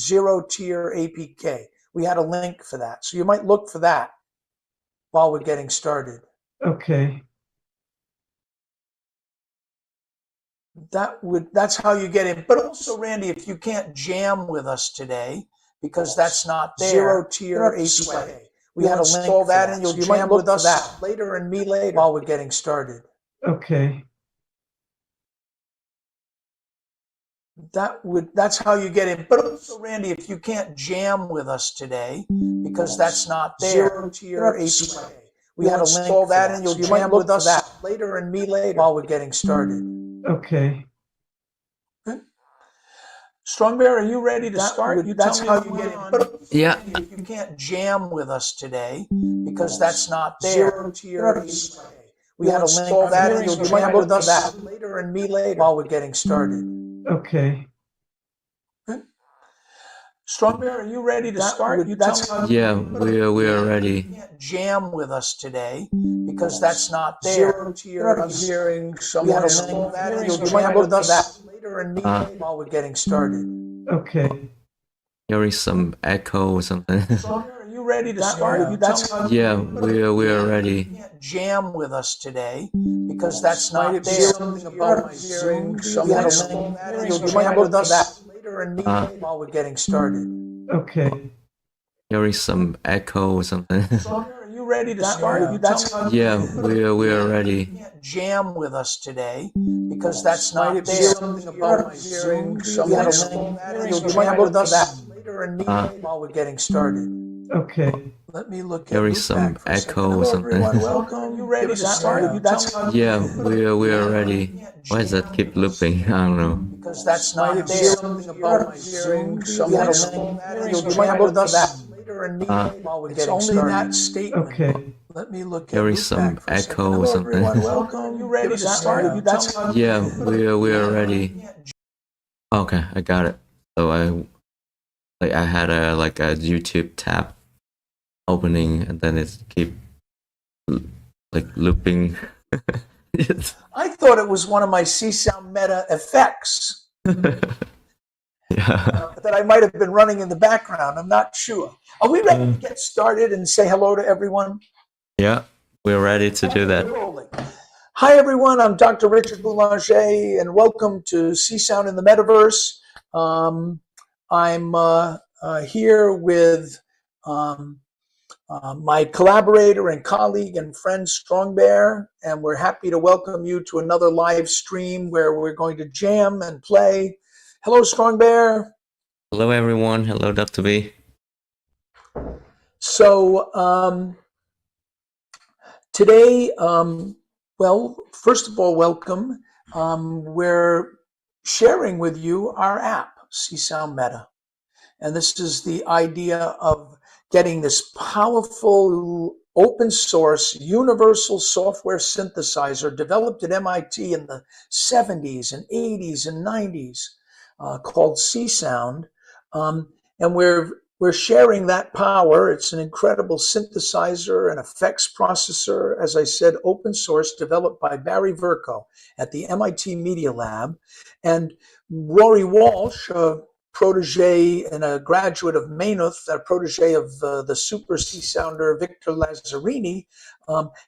zero-tier APK. We had a link for that. So you might look for that while we're getting started. Okay. That's how you get in. But also, Randy, if you can't jam with us today, because that's not there, zero-tier APK. We had a link for that, and you'll jam with us later and me later while we're getting started. Okay. That's how you get in. But also, Randy, if you can't jam with us today, because that's not there, zero-tier APK. We had a link for that, and you'll jam with us later and me later while we're getting started. Okay. Strongbear, are you ready to start? That's how you get in. But Yeah. if you can't jam with us today, because that's not there, zero-tier APK. We had a link for that, and you'll jam with us later and me later while we're getting started. Okay. Strongbear, are you ready to start? Yeah, we are ready. You can't jam with us today, because that's not there. Zero-tier. I'm hearing someone. We had a link for that, and you'll jam with us later and me later while we're getting started. Okay. Hearing some echo or something. Strongbear, are you ready to start? Yeah, we are ready. You can't jam with us today, because that's not there. Something about my hearing. Someone had a link for that, and you'll jam with us later and me later while we're getting started. Okay. Hearing some echo or something. Strongbear, are you ready to start? Yeah, we are ready. You can't jam with us today, because that's not there. Something about my hearing. Someone had a link for that, and you'll jam with us later and me later while we're getting started. Okay. Let me look at Hearing Loopback some for a second. echo or Hello, something. everyone. Welcome. You ready to start? Yeah, we are ready. Why does that keep looping? I don't know. Because that's not there. Something about my hearing. Someone had a link for that, and you'll jam with us later and me later while we're getting started. It's only that statement. Okay. Let me look at Hearing Loopback some for a second. echo or Hello, something. everyone. Welcome. You ready to start? Yeah, we are ready. Okay, I got it. So I had a YouTube tab opening, and then it keep looping. Yes. I thought it was one of my CsoundMeta effects Yeah. that I might have been running in the background. I'm not sure. Are we ready to get started and say hello to everyone? Yeah, we're ready to do that. Hi, everyone. I'm Dr. Richard Boulanger, and welcome to Csound in the Metaverse. I'm here with my collaborator and colleague and friend strongbear, and we're happy to welcome you to another live stream where we're going to jam and play. Hello, strongbear. Hello, everyone. Hello, Dr.B. So today, well, first of all, welcome. We're sharing with you our app, CsoundMeta, and this is the idea of getting this powerful open source universal software synthesizer developed at MIT in the 70s and 80s and 90s called Csound. And we're sharing that power. It's an incredible synthesizer and effects processor, as I said, open source, developed by Barry Vercoe at the MIT Media Lab. And Rory Walsh, protege and a graduate of Maynooth, a protege of the super C-sounder Victor Lazzarini,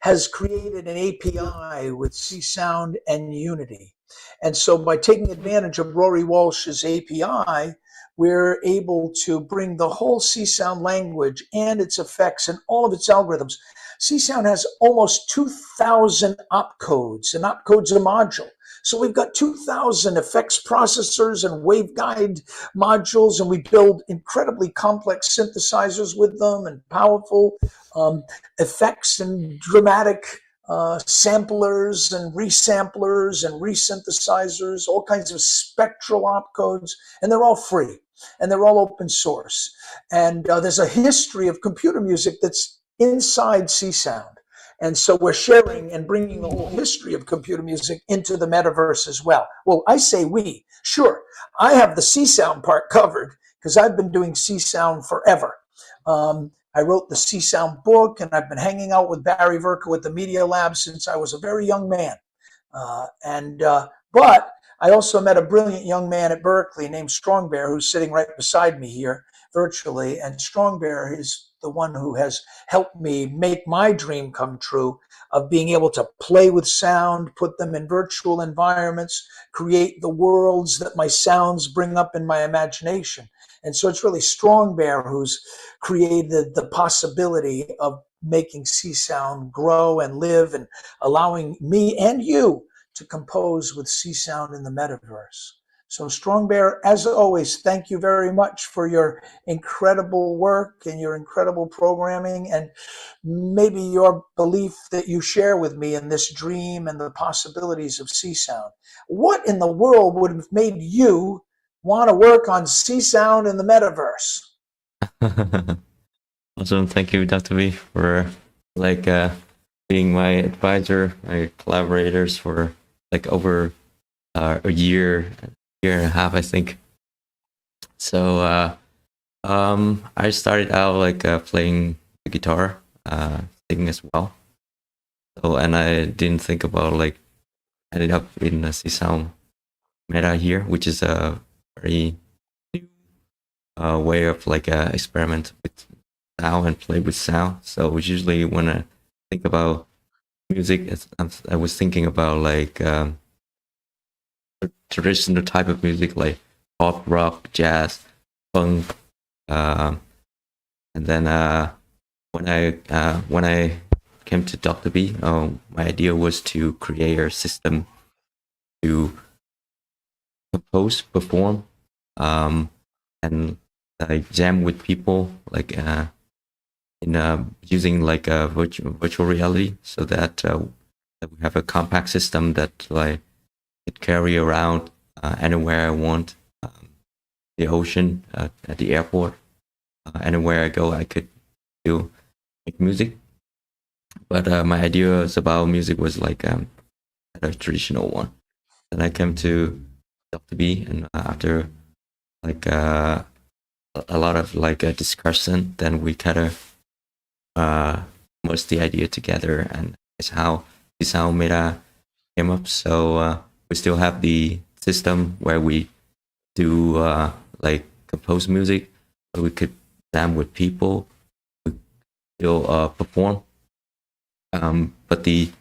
has created an API with Csound and Unity. And so by taking advantage of Rory Walsh's API, we're able to bring the whole Csound language and its effects and all of its algorithms. Csound has almost 2,000 opcodes. An opcode's a module. So we've got 2,000 effects processors and waveguide modules, and we build incredibly complex synthesizers with them and powerful effects and dramatic samplers and resamplers and resynthesizers, all kinds of spectral opcodes, and they're all free and they're all open source. And there's a history of computer music that's inside Csound. And so we're sharing and bringing the whole history of computer music into the metaverse as well. Well, I say we. Sure, I have the Csound part covered because I've been doing Csound forever. I wrote the Csound book, and I've been hanging out with Barry Vercoe at the Media Lab since I was a very young man. But I also met a brilliant young man at Berkeley named Strongbear, who's sitting right beside me here virtually. And Strongbear is the one who has helped me make my dream come true of being able to play with sound, put them in virtual environments, create the worlds that my sounds bring up in my imagination. And so it's really Strongbear who's created the possibility of making Csound grow and live and allowing me and you to compose with Csound in the metaverse. So Strongbear, as always, thank you very much for your incredible work and your incredible programming and maybe your belief that you share with me in this dream and the possibilities of Csound. What in the world would have made you want to work on Csound in the metaverse? Awesome. Thank you, Dr.B, for like being my advisor, my collaborators for like over a year and a half, I think. So I started out like playing the guitar, singing as well. So and I didn't think about like ended up in the Csound meta here, which is a very new way of like experiment with sound and play with sound. So usually when I think about music, I was thinking about like traditional type of music like pop, rock, jazz, funk, and then when I came to Dr.B, my idea was to create a system to compose, perform, and like jam with people, like in using like a virtual reality, so that, that we have a compact system that like could carry around anywhere I want, the ocean, at the airport, anywhere I go, I could still make music. But my ideas about music was like a traditional one. Then I came to Dr.B, and after like a lot of like a discussion, then we kind of merged the idea together, and it's how CsoundMeta came up. So we still have the system where we do like compose music, where we could jam with people, we still perform. But the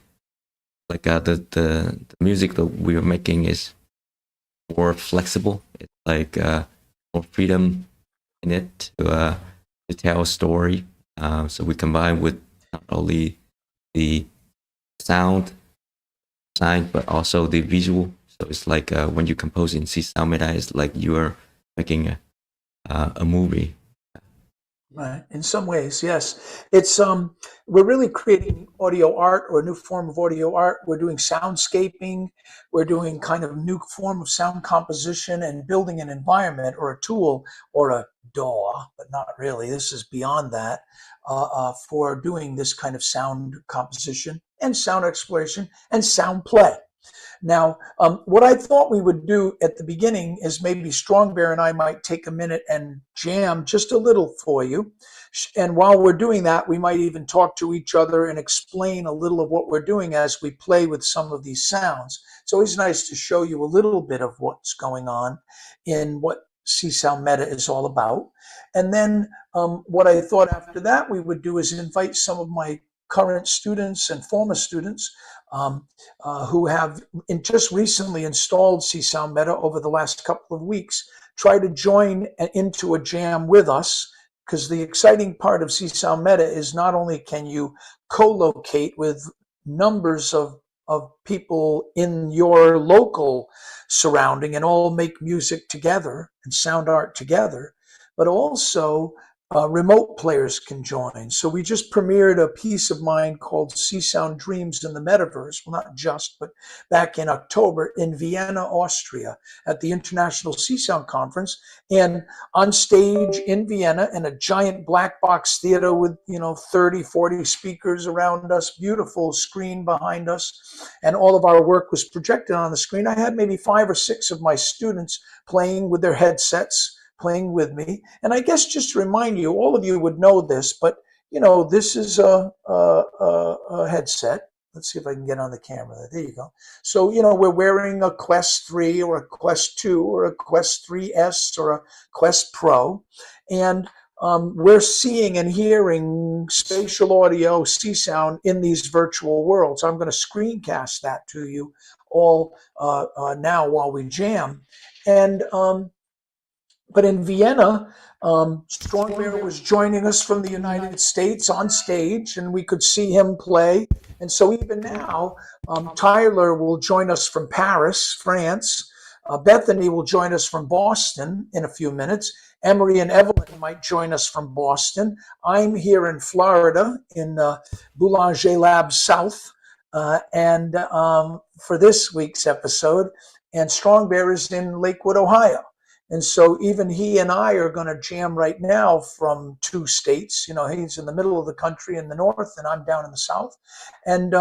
like the music that we are making is more flexible. It's like more freedom in it to tell a story. So we combine with not only the sound side but also the visual. So it's like when you compose in CsoundMeta, it's like you are making a movie. Right. In some ways, yes. It's we're really creating audio art or a new form of audio art. We're doing soundscaping. We're doing kind of new form of sound composition and building an environment or a tool or a DAW, but not really. This is beyond that for doing this kind of sound composition and sound exploration and sound play. Now, what I thought we would do at the beginning is maybe Strongbear and I might take a minute and jam just a little for you. And while we're doing that, we might even talk to each other and explain a little of what we're doing as we play with some of these sounds. It's always nice to show you a little bit of what's going on in what CsoundMeta is all about. And then what I thought after that we would do is invite some of my current students and former students who have just recently installed CsoundMeta over the last couple of weeks, try to join into a jam with us, because the exciting part of CsoundMeta is not only can you co-locate with numbers of people in your local surrounding and all make music together and sound art together, but also remote players can join. So we just premiered a piece of mine called Csound Dreams in the Metaverse. Well, not just, but back in October in Vienna, Austria, at the International Csound Conference. And on stage in Vienna in a giant black box theater with 30, 40 speakers around us, beautiful screen behind us, and all of our work was projected on the screen. I had maybe 5 or 6 of my students playing with their headsets, playing with me. And I guess just to remind you, all of you would know this, but this is a headset. Let's see if I can get on the camera. There you go. So, you know, we're wearing a Quest 3 or a Quest 2 or a Quest 3S or a Quest Pro. And we're seeing and hearing spatial audio, Csound in these virtual worlds. I'm going to screencast that to you all now while we jam. And but in Vienna, Strongbear was joining us from the United States on stage, and we could see him play. And so even now, Tyler will join us from Paris, France. Bethany will join us from Boston in a few minutes. Emery and Evelyn might join us from Boston. I'm here in Florida in Boulanger Lab South, and for this week's episode. And Strongbear is in Lakewood, Ohio. And so even he and I are going to jam right now from 2 states. You know, he's in the middle of the country in the north, and I'm down in the south. And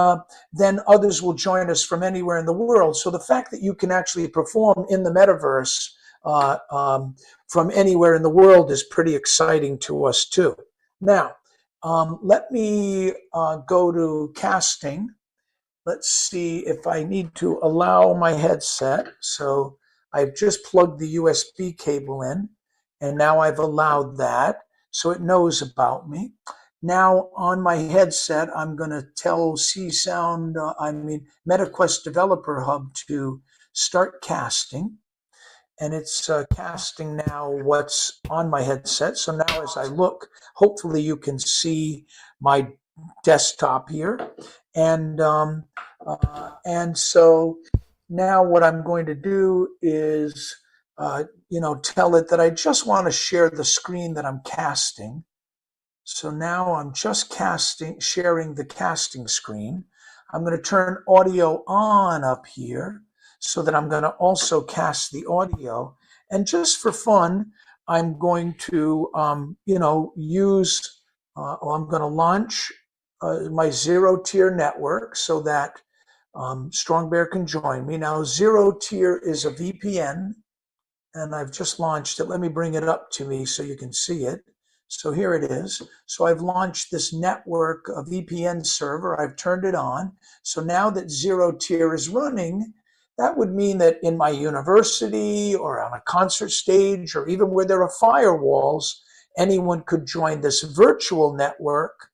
then others will join us from anywhere in the world. So the fact that you can actually perform in the metaverse from anywhere in the world is pretty exciting to us too. Now, let me go to casting. Let's see if I need to allow my headset. So I've just plugged the USB cable in, and now I've allowed that, so it knows about me. Now on my headset, I'm going to tell MetaQuest Developer Hub to start casting, and it's casting now what's on my headset. So now as I look, hopefully you can see my desktop here, and so now what I'm going to do is, tell it that I just want to share the screen that I'm casting. So now I'm just sharing the casting screen. I'm going to turn audio on up here so that I'm going to also cast the audio. And just for fun, I'm going to, I'm going to launch my zero-tier network so that Strongbear can join me. Now, Zero Tier is a VPN, and I've just launched it. Let me bring it up to me so you can see it. So here it is. So I've launched this network, a VPN server. I've turned it on. So now that Zero Tier is running, that would mean that in my university or on a concert stage or even where there are firewalls, anyone could join this virtual network.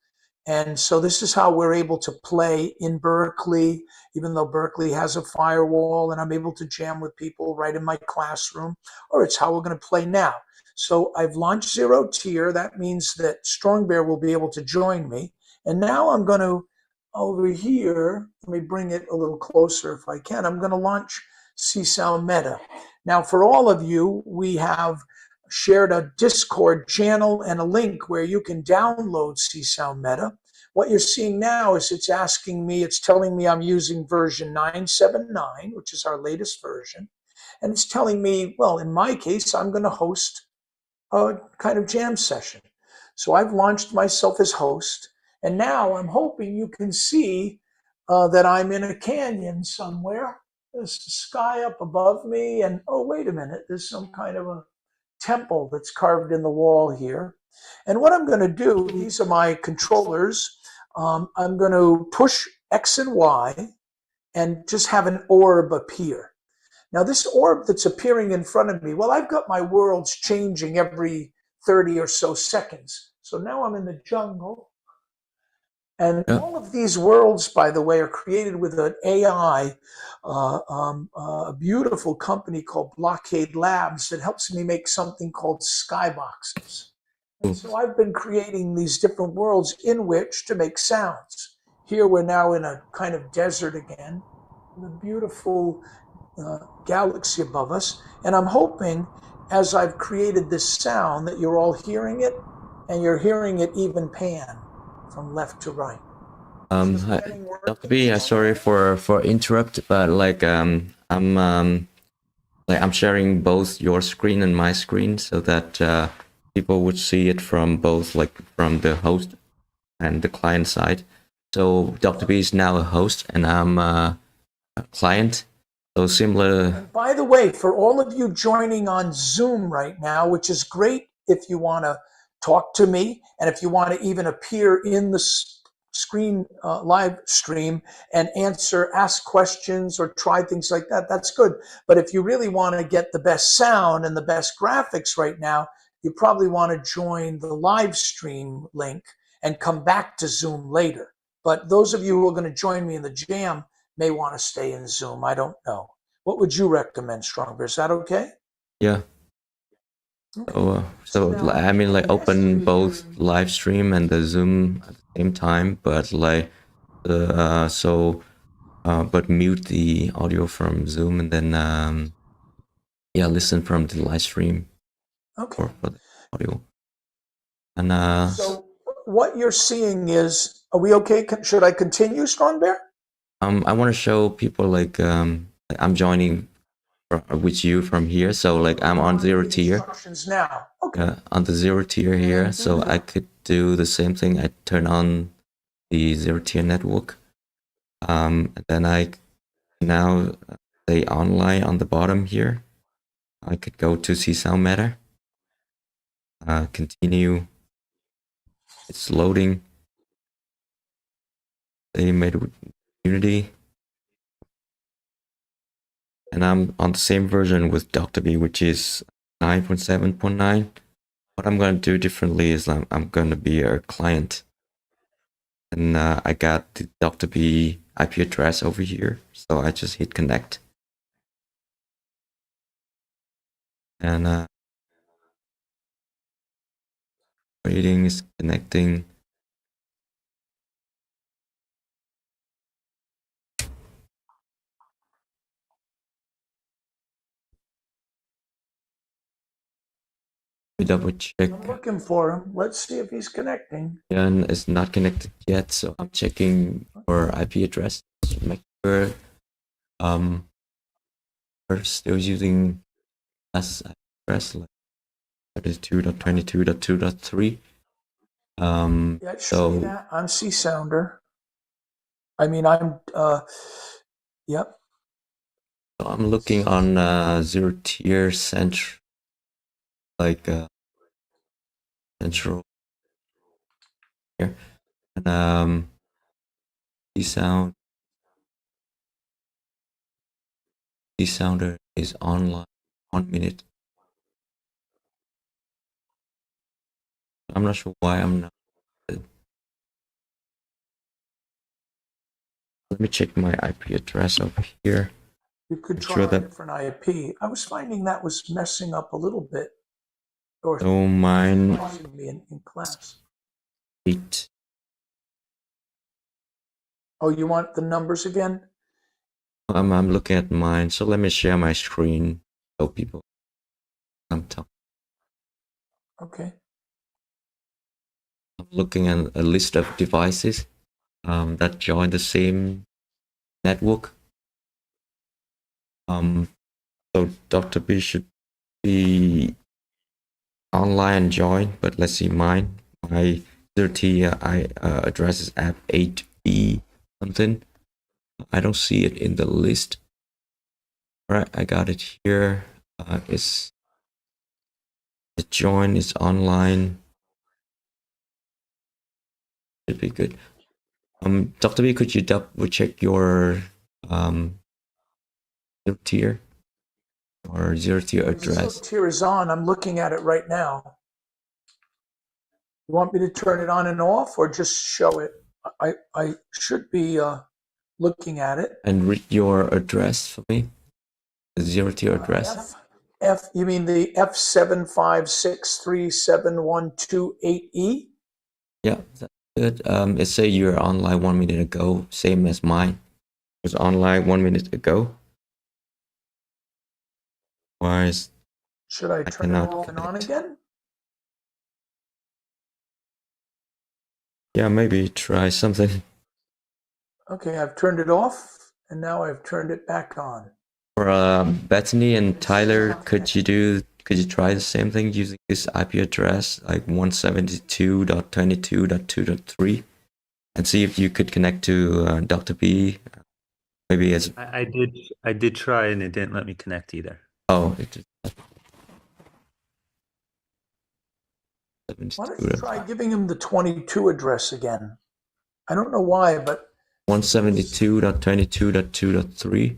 And so this is how we're able to play in Berkeley, even though Berkeley has a firewall, and I'm able to jam with people right in my classroom, or it's how we're going to play now. So I've launched Zero Tier. That means that Strongbear will be able to join me. And now I'm going to, over here, let me bring it a little closer if I can. I'm going to launch CsoundMeta. Now, for all of you, we have shared a Discord channel and a link where you can download CsoundMeta. What you're seeing now is it's telling me I'm using version 979, which is our latest version. And it's telling me, well, in my case, I'm going to host a kind of jam session. So I've launched myself as host. And now I'm hoping you can see that I'm in a canyon somewhere. There's the sky up above me. And, oh, wait a minute, there's some kind of a temple that's carved in the wall here. And what I'm going to do, these are my controllers. I'm going to push X and Y and just have an orb appear. Now this orb that's appearing in front of me, well, I've got my worlds changing every 30 or so seconds. So now I'm in the jungle. And all of these worlds, by the way, are created with an AI, a beautiful company called Blockade Labs that helps me make something called skyboxes. And so I've been creating these different worlds in which to make sounds. Here we're now in a kind of desert again, with a beautiful galaxy above us. And I'm hoping, as I've created this sound, that you're all hearing it, and you're hearing it even pan from left to right. Hi, Dr.B, sorry for interrupt, but I'm sharing both your screen and my screen so that people would see it from both, from the host and the client side. So Dr.B is now a host and I'm a client. So similar. And by the way, for all of you joining on Zoom right now, which is great if you want to talk to me and if you want to even appear in the live stream and ask questions or try things like that, that's good. But if you really want to get the best sound and the best graphics right now, you probably want to join the live stream link and come back to Zoom later. But those of you who are going to join me in the jam may want to stay in Zoom. I don't know. What would you recommend, Strongbear? Is that okay? Yeah. Okay. So I mean, like, open both live stream and the Zoom at the same time, but like, but mute the audio from Zoom and then yeah, listen from the live stream Okay. for the audio. And so what you're seeing is, are we okay? Should I continue, Strongbear? I want to show people like I'm joining with you from here, so like I'm on 0 tier. Instructions now. Okay. On the 0 tier here, so I could do the same thing. I turn on the 0 tier network. And then I now say online on the bottom here. I could go to CsoundMeta. Continue. It's loading. They made with Unity. And I'm on the same version with Dr.B, which is 9.7.9. What I'm going to do differently is I'm going to be a client. And I got the Dr.B IP address over here. So I just hit connect. And waiting is connecting. Double check. I'm looking for him. Let's see if he's connecting. Jan is not connected yet, so I'm checking for IP address to make sure we're still using last address, like 32.22.2.3. Yeah, it should be that. I'm Csounder. I mean, yep. So I'm looking on 0 tier central, like central here, and Csounder is online 1 minute. I'm not sure why I'm not. Let me check my IP address over here. You could try a different IP. I was finding that was messing up a little bit. Or so mine me in class. 8. Oh, you want the numbers again? I'm looking at mine, so let me share my screen so people I'm talking. Okay. I'm looking at a list of devices that join the same network. So Dr.B should be online and join, but let's see mine. My 30 address is app 8B something. I don't see it in the list. All right, I got it here. It's the join is online. Should be good. Dr.B, could you double check your 0 tier or 0 tier address? 0 tier is on. I'm looking at it right now. You want me to turn it on and off or just show it? I should be looking at it. And read your address for me. The 0 tier address. You mean the F7563712.8E? Yeah, that's good. It say you're online 1 minute ago, same as mine. It was online 1 minute ago. Why is Should I turn it off and on again? Yeah, maybe try something. Okay, I've turned it off and now I've turned it back on. For Bethany and Tyler, could you try the same thing using this IP address, like 172.22.2.3, and see if you could connect to Dr.B? Maybe as I did try and it didn't let me connect either. oh, it just Why don't you try giving him the 22 address again? I don't know why, but 172.22.2.3.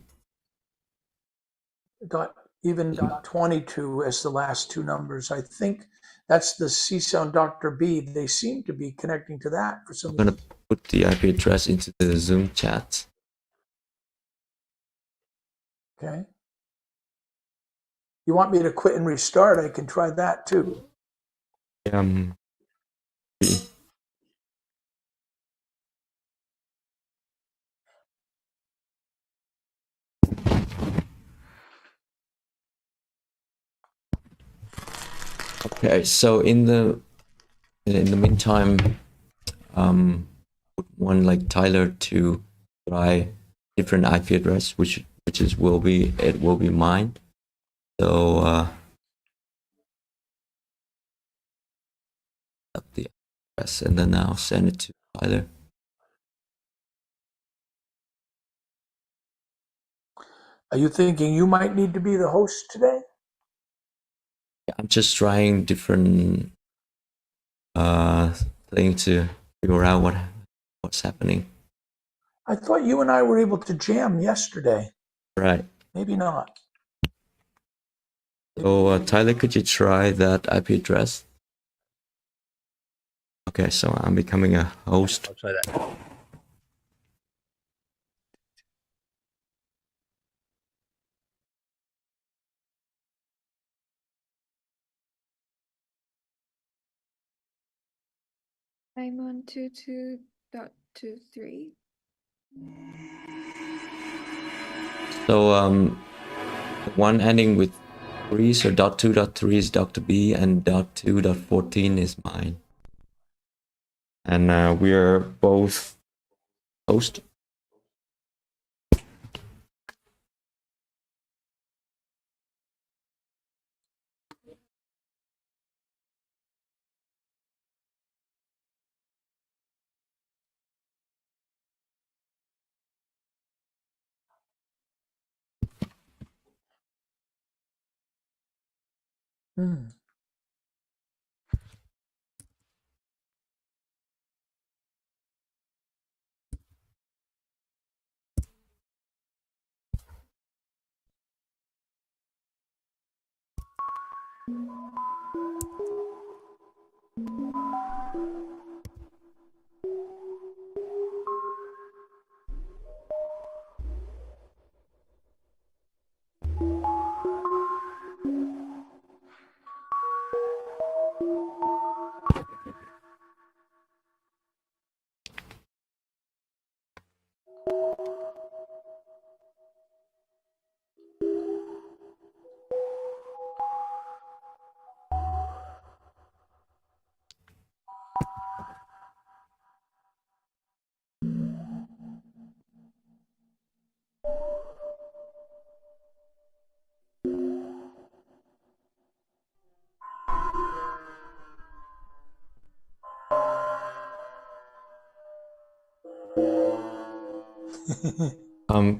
even .22 as the last two numbers. I think that's the Csound Dr.B. They seem to be connecting to that for some I'm gonna put the IP address into the Zoom chat. Okay. You want me to quit and restart? I can try that too. Um, okay, so in the meantime, would one like Tyler to try different IP address, which will be mine. So up the address and then I'll send it to Tyler. Are you thinking you might need to be the host today? Yeah, I'm just trying different things to figure out what's happening. I thought you and I were able to jam yesterday. Right. Maybe not. So Tyler, could you try that IP address? Okay, so I'm becoming a host. I'll try that. I'm on 22.23. So the one ending with 3, so .2.3 is Dr.B and .2.14 is mine. And we're both host. Hmm.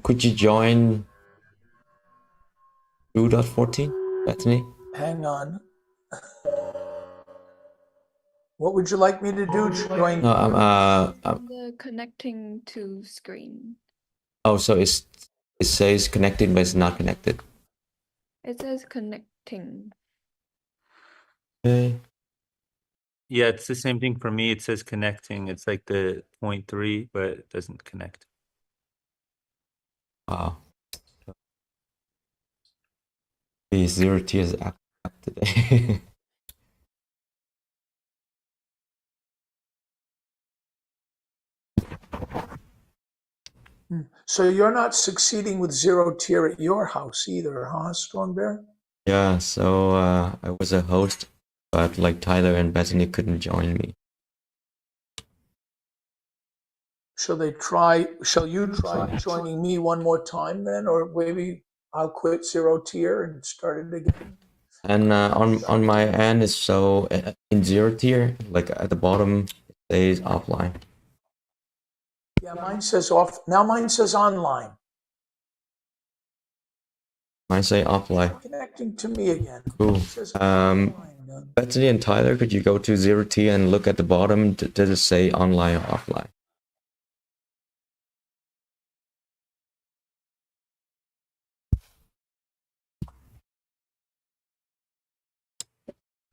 Could you join 2.14, Bethany? Hang on. What would you like me to do? Join? No, The connecting to screen. oh, so it says connected, but it's not connected. It says connecting. Okay. Yeah, it's the same thing for me. It says connecting. It's like the 0.3, but it doesn't connect. Wow. The 0 tiers app today. So you're not succeeding with zero tier at your house either, huh, Strongbear? Yeah, so I was a host, but like Tyler and Bethany couldn't join me. Shall you try joining me one more time then? Or maybe I'll quit zero tier and start it again. And on my end is so in 0 tier, like at the bottom it says offline. Yeah, mine says off. Now mine says online. Mine say offline. It's connecting to me again. Cool. It says online. Bethany and Tyler, could you go to 0 tier and look at the bottom? Does it say online or offline?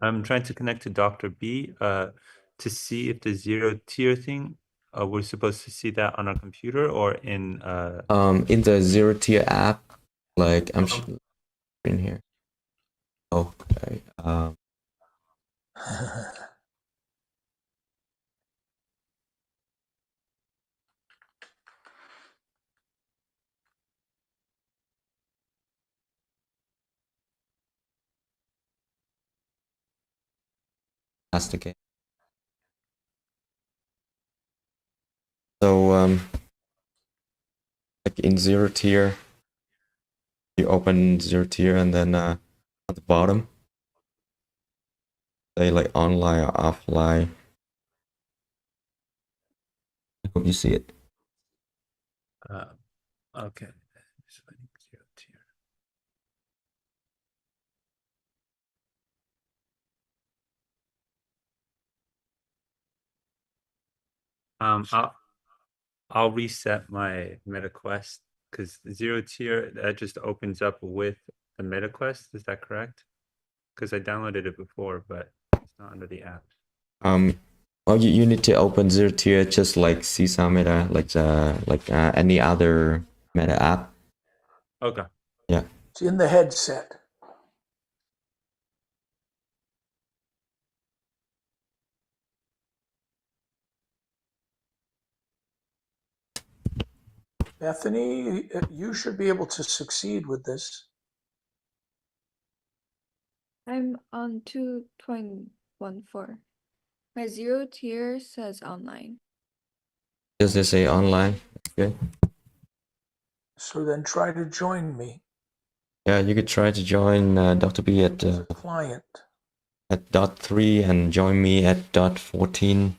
I'm trying to connect to Dr.B to see if the 0-tier thing, we're supposed to see that on our computer or in In the 0-tier app, like I'm in here. Okay. That's the game. So like in 0-tier, you open 0-tier and then at the bottom, say like online or offline. I hope you see it. okay. So I think 0-tier. I'll reset my MetaQuest because 0-tier that just opens up with the MetaQuest. Is that correct? Because I downloaded it before, but it's not under the app. Well, you need to open 0-tier just like CsoundMeta, like any other Meta app. Okay. Yeah. It's in the headset. Bethany, you should be able to succeed with this. I'm on 2.14. My 0-tier says online. Does it say online? Okay. So then try to join me. Yeah, you could try to join Dr.B As a client. at .3 and join me at .14.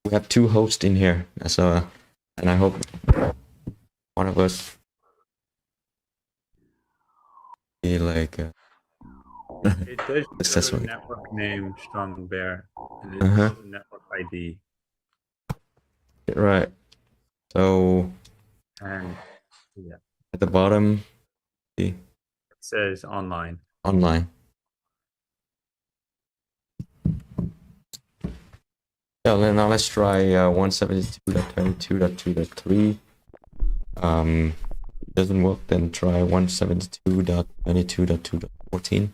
We have 2 hosts in here, so and I hope one of us be like It does show successful. the network name strongbear and it Uh-huh. shows the network ID. Right. So And yeah, at the bottom, it says online. online. Yeah, now let's try 172.22.2.3. Doesn't work, then try 172.22.2.14.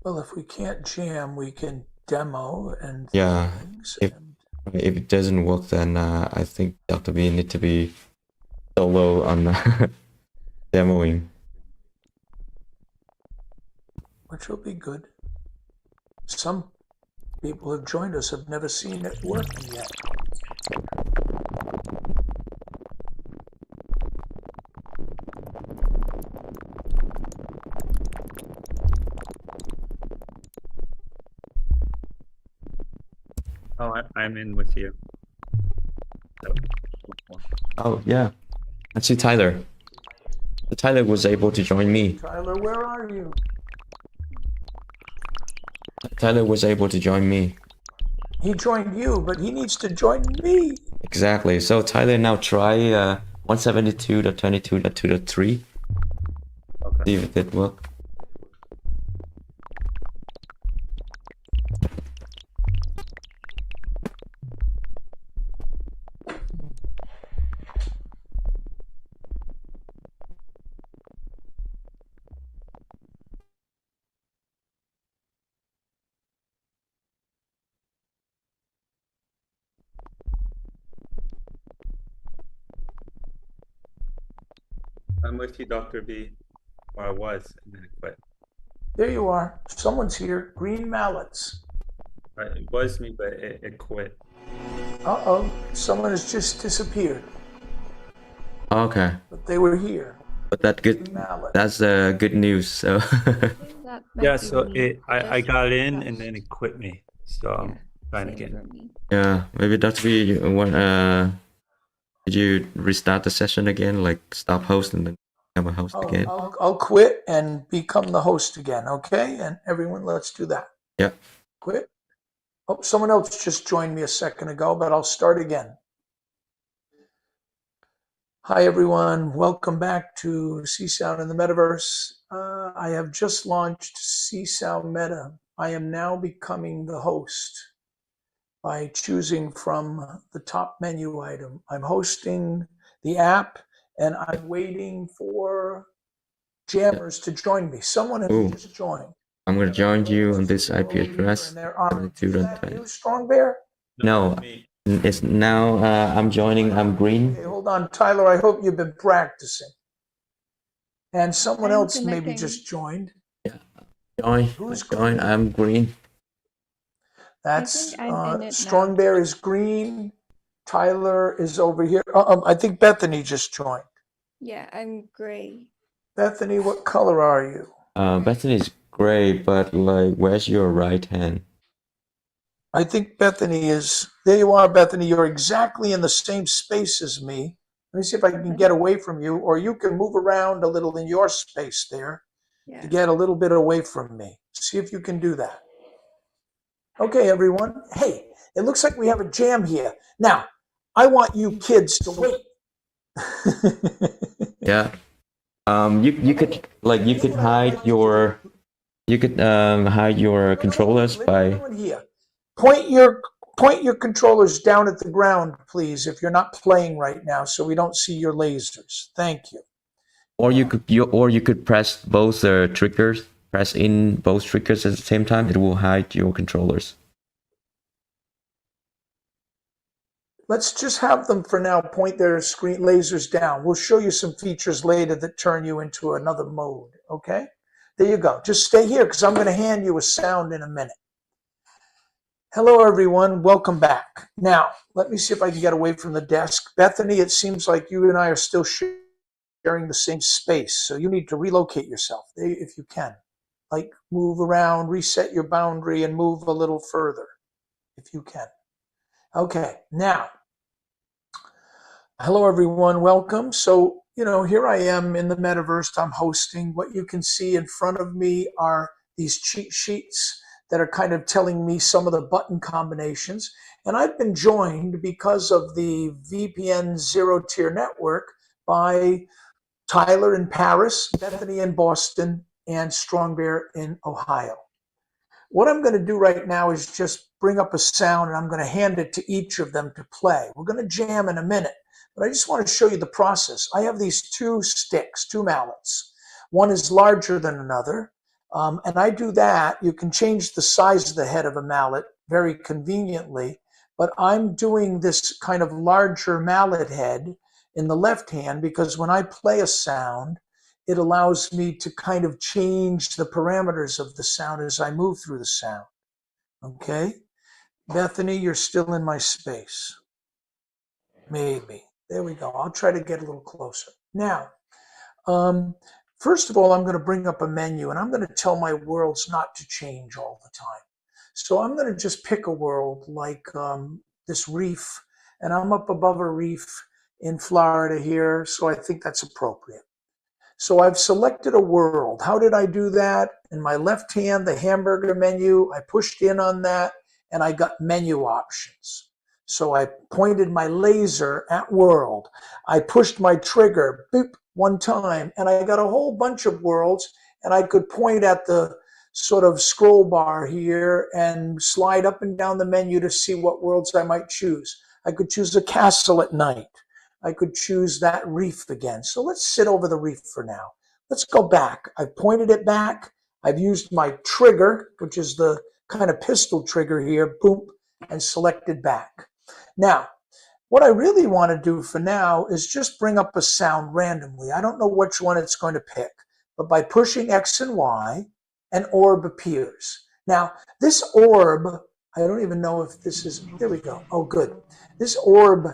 Well, if we can't jam, we can demo and Yeah, things. if it doesn't work, then I think Dr.B need to be solo on demoing. Which will be good. Some people who have joined us have never seen it working yet. Oh, I'm in with you. Oh yeah, I see Tyler. Tyler was able to join me. Tyler, where are you? Tyler was able to join me. He joined you, but he needs to join me. Exactly. So Tyler, now try 172.22.2.3. Okay. See if it did work. I'm with you, Dr.B. Or I was, and then it quit. There you are. Someone's here. Green mallets. It was me, but it quit. Uh-oh. Someone has just disappeared. Okay. But they were here. But that's good news. So That might Yeah, be so me. I Just got in and crashed. then it quit me. So Yeah, I'm trying same again. for me. yeah, maybe Dr.B, did you restart the session again, like stop host and then become a host again? I'll quit and become the host again, okay? And everyone, let's do that. Yeah. Quit. Oh, someone else just joined me a second ago, but I'll start again. Hi, everyone. Welcome back to Csound in the Metaverse. I have just launched CsoundMeta. I am now becoming the host by choosing from the top menu item. I'm hosting the app and I'm waiting for jammers to join me. Someone has Ooh. just joined. I'm gonna join you on this IP address. And they're on. To Is that you, Strongbear? No, it's now I'm joining. I'm green. Okay, hold on, Tyler. I hope you've been practicing. And someone I'm else maybe connecting. just joined. Join. Who's Join. green? I'm green. That's think I'm in it Strong now. Bear is green. Tyler is over here. I think Bethany just joined. Yeah, I'm gray. Bethany, what color are you? Bethany is gray, but like, where's your right hand? I think Bethany is. There you are, Bethany. You're exactly in the same space as me. Let me see if I can get away from you, or you can move around a little in your space there Yeah. to get a little bit away from me. See if you can do that. Okay, everyone. Hey, it looks like we have a jam here. Now, I want you kids to wait. Yeah. You could hide your controllers by. Here. Point your controllers down at the ground, please, if you're not playing right now, so we don't see your lasers. Thank you. Or you could press both triggers. Press in both triggers at the same time. It will hide your controllers. Let's just have them for now point their screen lasers down. We'll show you some features later that turn you into another mode, okay? There you go. Just stay here because I'm going to hand you a sound in a minute. Hello, everyone. Welcome back. Now, let me see if I can get away from the desk. Bethany, it seems like you and I are still sharing the same space, so you need to relocate yourself if you can. Like move around, reset your boundary, and move a little further if you can. Okay, now, hello, everyone. Welcome. So, here I am in the metaverse. I'm hosting. What you can see in front of me are these cheat sheets that are kind of telling me some of the button combinations. And I've been joined because of the VPN zero tier network by Tyler in Paris, Bethany in Boston, and Strongbear in Ohio. What I'm going to do right now is just bring up a sound and I'm going to hand it to each of them to play. We're going to jam in a minute, but I just want to show you the process. I have these two sticks, two mallets. One is larger than another. And I do that. You can change the size of the head of a mallet very conveniently, but I'm doing this kind of larger mallet head in the left hand because when I play a sound, it allows me to kind of change the parameters of the sound as I move through the sound. Okay? Bethany, you're still in my space. Maybe. There we go. I'll try to get a little closer. Now, first of all, I'm going to bring up a menu and I'm going to tell my worlds not to change all the time. So I'm going to just pick a world like this reef, and I'm up above a reef in Florida here, so I think that's appropriate. So I've selected a world. How did I do that? In my left hand, the hamburger menu, I pushed in on that and I got menu options. So I pointed my laser at world. I pushed my trigger, boop, one time, and I got a whole bunch of worlds, and I could point at the sort of scroll bar here and slide up and down the menu to see what worlds I might choose. I could choose a castle at night. I could choose that reef again. So let's sit over the reef for now. Let's go back. I've pointed it back. I've used my trigger, which is the kind of pistol trigger here, boom, and selected back. Now, what I really want to do for now is just bring up a sound randomly. I don't know which one it's going to pick, but by pushing X and Y, an orb appears. Now, this orb, I don't even know if this is, there we go. Oh, good. This orb,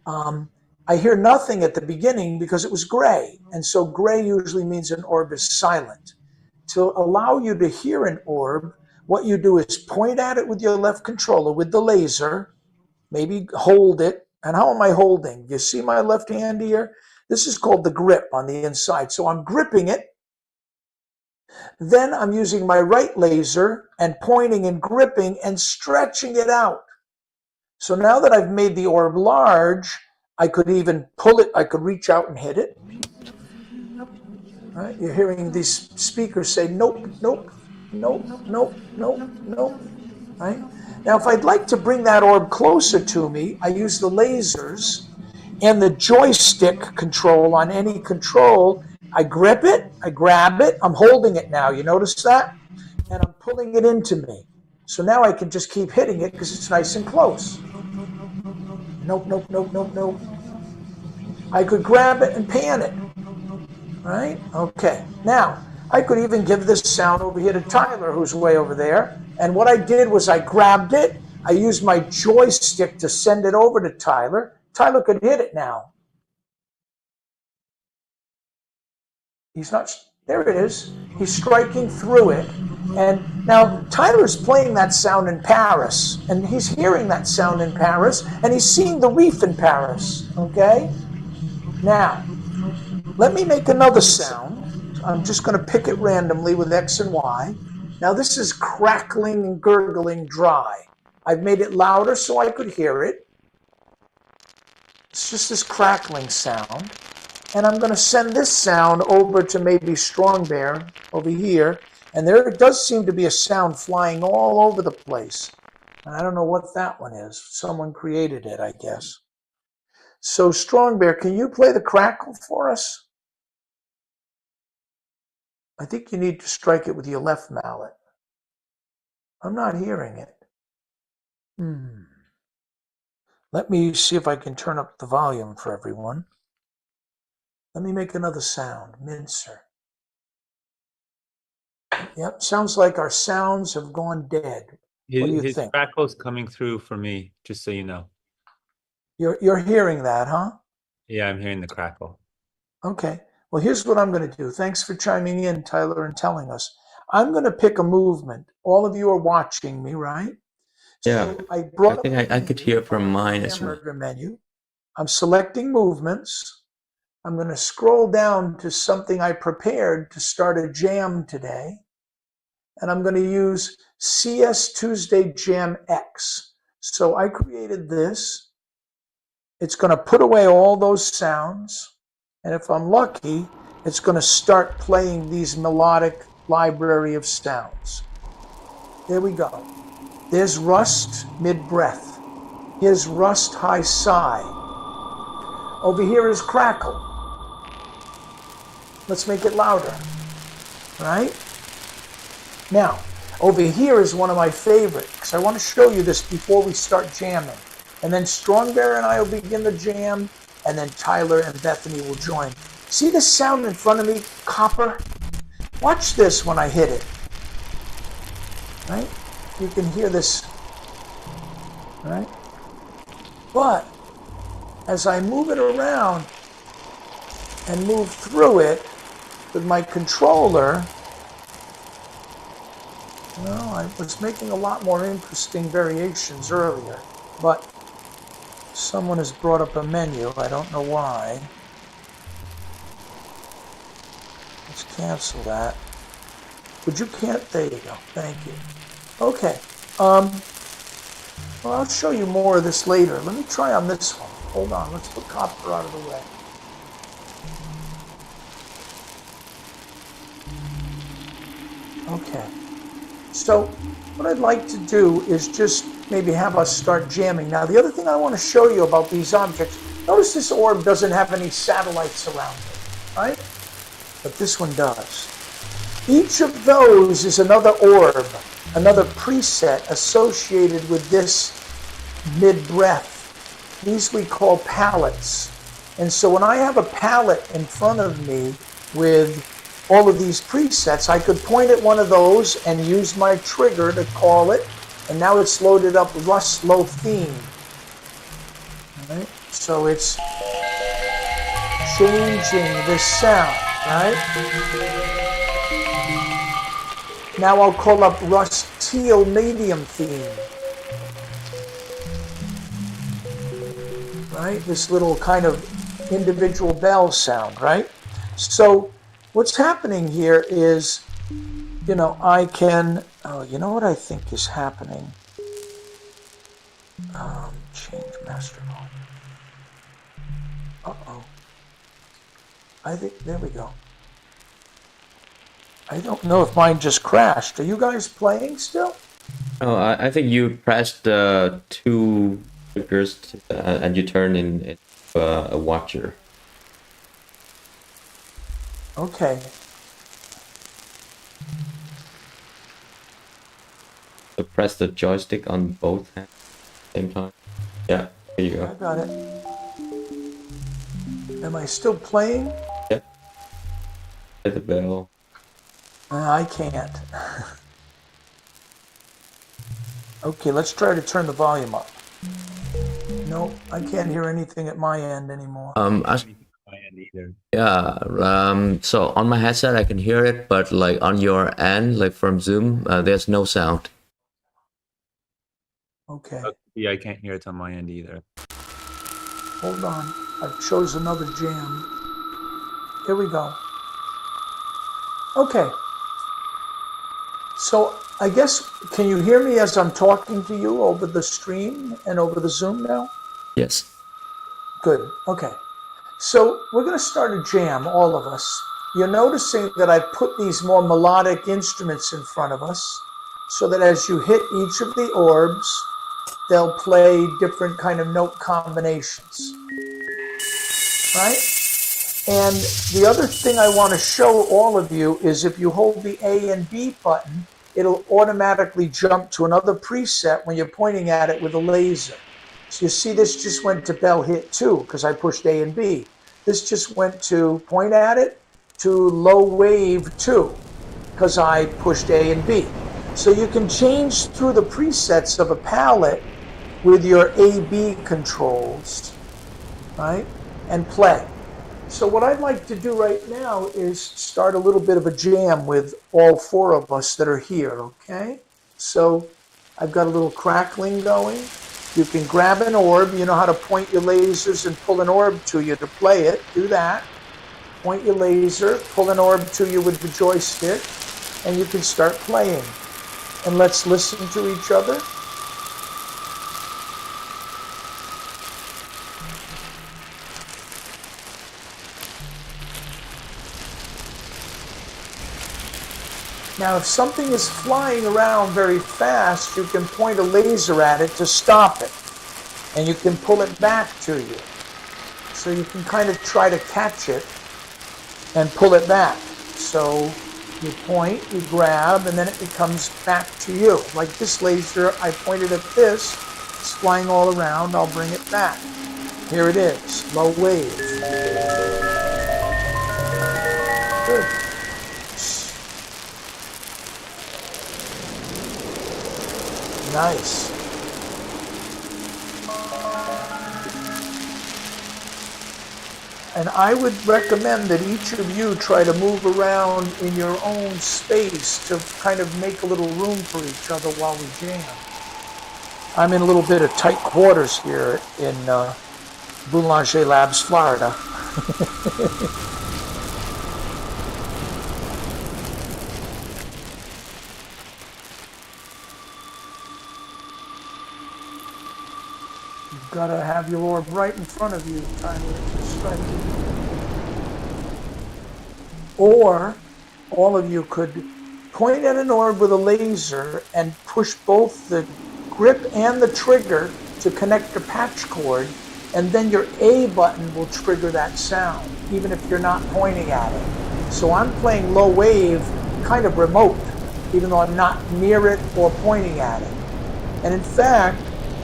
I hear nothing at the beginning because it was gray. And so gray usually means an orb is silent. To allow you to hear an orb, what you do is point at it with your left controller with the laser, maybe hold it. And how am I holding? You see my left hand here? This is called the grip on the inside. So I'm gripping it. Then I'm using my right laser and pointing and gripping and stretching it out. So now that I've made the orb large, I could even pull it. I could reach out and hit it. Right? You're hearing these speakers say, nope, nope, nope, nope, nope, nope. Right? Now, if I'd like to bring that orb closer to me, I use the lasers and the joystick control on any control. I grip it, I grab it, I'm holding it now. You notice that? And I'm pulling it into me. So now I can just keep hitting it because it's nice and close. Nope, nope, nope, nope, nope. I could grab it and pan it. Right? Okay. Now, I could even give this sound over here to Tyler, who's way over there. And what I did was I grabbed it. I used my joystick to send it over to Tyler. Tyler could hit it now. He's not, there it is. He's striking through it. And now Tyler's playing that sound in Paris. And he's hearing that sound in Paris. And he's seeing the reef in Paris. Okay? Now, let me make another sound. I'm just going to pick it randomly with X and Y. Now this is crackling and gurgling dry. I've made it louder so I could hear it. It's just this crackling sound. And I'm going to send this sound over to maybe strongbear over here. And there does seem to be a sound flying all over the place. And I don't know what that one is. Someone created it, I guess. So strongbear, can you play the crackle for us? I think you need to strike it with your left mallet. I'm not hearing it. Let me see if I can turn up the volume for everyone. Let me make another sound, mincer. Yep, sounds like our sounds have gone dead. What do you His think? crackle's coming through for me, just so you know. You're hearing that, huh? Yeah, I'm hearing the crackle. Okay. Well, here's what I'm going to do. Thanks for chiming in, Tyler, and telling us. I'm going to pick a movement. All of you are watching me, right? Yeah. So I brought think I could hear from mine as well. hamburger menu. I'm selecting movements. I'm going to scroll down to something I prepared to start a jam today. And I'm going to use CS Tuesday Jam X. So I created this. It's going to put away all those sounds. And if I'm lucky, it's going to start playing these melodic library of sounds. There we go. There's rust mid-breath. Here's rust high sigh. Over here is crackle. Let's make it louder. Right? Now, over here is one of my favorites, because I want to show you this before we start jamming. And then Strongbear and I will begin the jam, and then Tyler and Bethany will join. See this sound in front of me, copper? Watch this when I hit it. Right? You can hear this. Right? But as I move it around and move through it with my controller, well, I was making a lot more interesting variations earlier, but someone has brought up a menu. I don't know why. Let's cancel that. Would you can't? There you go. Thank you. Okay. Well, I'll show you more of this later. Let me try on this one. Hold on. Let's put copper out of the way. Okay. So what I'd like to do is just maybe have us start jamming. Now, the other thing I want to show you about these objects, notice this orb doesn't have any satellites around it, right? But this one does. Each of those is another orb, another preset associated with this mid-breath. These we call palettes. And so when I have a palette in front of me with all of these presets, I could point at one of those and use my trigger to call it, and now it's loaded up Rust Low theme. All right? So it's changing this sound, right? Now I'll call up Rust Teal medium theme. Right? This little kind of individual bell sound, right? So what's happening here is, you know, I can, you know what I think is happening? Change master mode. I think, there we go. I don't know if mine just crashed. Are you guys playing still? Oh, I think you pressed two triggers and you turn into a watcher. Okay. So press the joystick on both hands at the same time. Yeah, there you I go. got it. Am I still playing? Yeah. Hit the bell. I can't. Okay, let's try to turn the volume up. No, I can't hear anything at my end anymore. My end either. Yeah. So on my headset I can hear it, but like on your end, like from Zoom, there's no sound. Okay, Yeah, I can't hear it on my end either. hold on. I chose another jam. Here we go. Okay. So I guess, can you hear me as I'm talking to you over the stream and over the Zoom now? Yes. Good, okay. So we're gonna start a jam, all of us. You're noticing that I put these more melodic instruments in front of us so that as you hit each of the orbs, they'll play different kind of note combinations, right? And the other thing I want to show all of you is if you hold the A and B button, it'll automatically jump to another preset when you're pointing at it with a laser. So you see this just went to bell hit 2 because I pushed A and B. This just went to point at it to low wave 2 because I pushed A and B. So you can change through the presets of a palette with your A-B controls, right, and play. So what I'd like to do right now is start a little bit of a jam with all 4 of us that are here, okay? So I've got a little crackling going. You can grab an orb. You know how to point your lasers and pull an orb to you to play it. Do that. Point your laser, pull an orb to you with the joystick, and you can start playing. And let's listen to each other. Now, if something is flying around very fast, you can point a laser at it to stop it, and you can pull it back to you. So you can kind of try to catch it and pull it back. So you point, you grab, and then it comes back to you. Like this laser, I pointed at this, it's flying all around, I'll bring it back. Here it is, low wave. Good. Nice. And I would recommend that each of you try to move around in your own space to kind of make a little room for each other while we jam. I'm in a little bit of tight quarters here in Boulanger Labs, Florida. You've got to have your orb right in front of you, trying to strike it. Or all of you could point at an orb with a laser and push both the grip and the trigger to connect the patch cord, and then your A button will trigger that sound, even if you're not pointing at it. So I'm playing low wave kind of remote, even though I'm not near it or pointing at it. And in fact,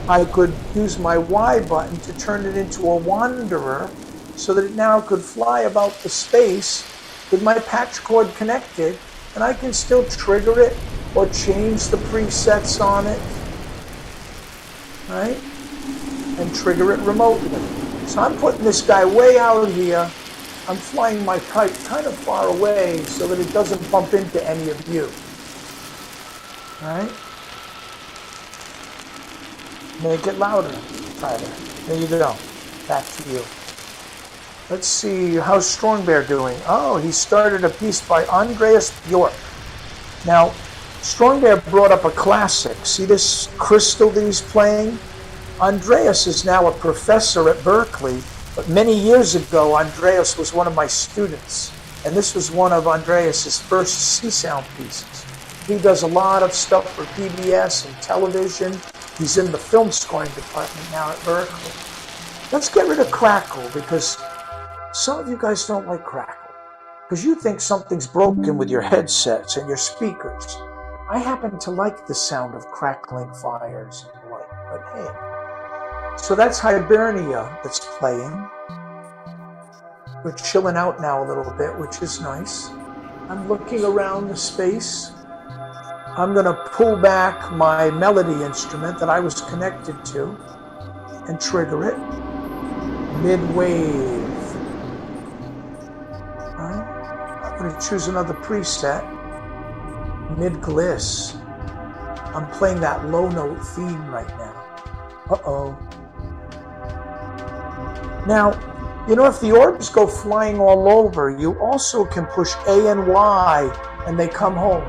I could use my Y button to turn it into a wanderer so that it now could fly about the space with my patch cord connected, and I can still trigger it or change the presets on it, right? And trigger it remotely. So I'm putting this guy way out here. I'm flying my kite kind of far away so that it doesn't bump into any of you, right? Make it louder, Tyler. There you go. Back to you. Let's see, how's Strongbear doing? Oh, he started a piece by Andreas Bjork. Now, Strongbear brought up a classic. See this crystal that he's playing? Andreas is now a professor at Berkeley, But many years ago, Andreas was one of my students, and this was one of Andreas's first Csound pieces. He does a lot of stuff for PBS and television. He's in the film scoring department now at Berkeley. Let's get rid of crackle, because some of you guys don't like crackle, because you think something's broken with your headsets and your speakers. I happen to like the sound of crackling fires and light, but hey. So that's Hibernia that's playing. We're chilling out now a little bit, which is nice. I'm looking around the space. I'm going to pull back my melody instrument that I was connected to and trigger it. Mid-wave. Right. I'm going to choose another preset. Mid-gliss. I'm playing that low note theme right now. Uh-oh. Now, you know, if the orbs go flying all over, you also can push A and Y and they come home.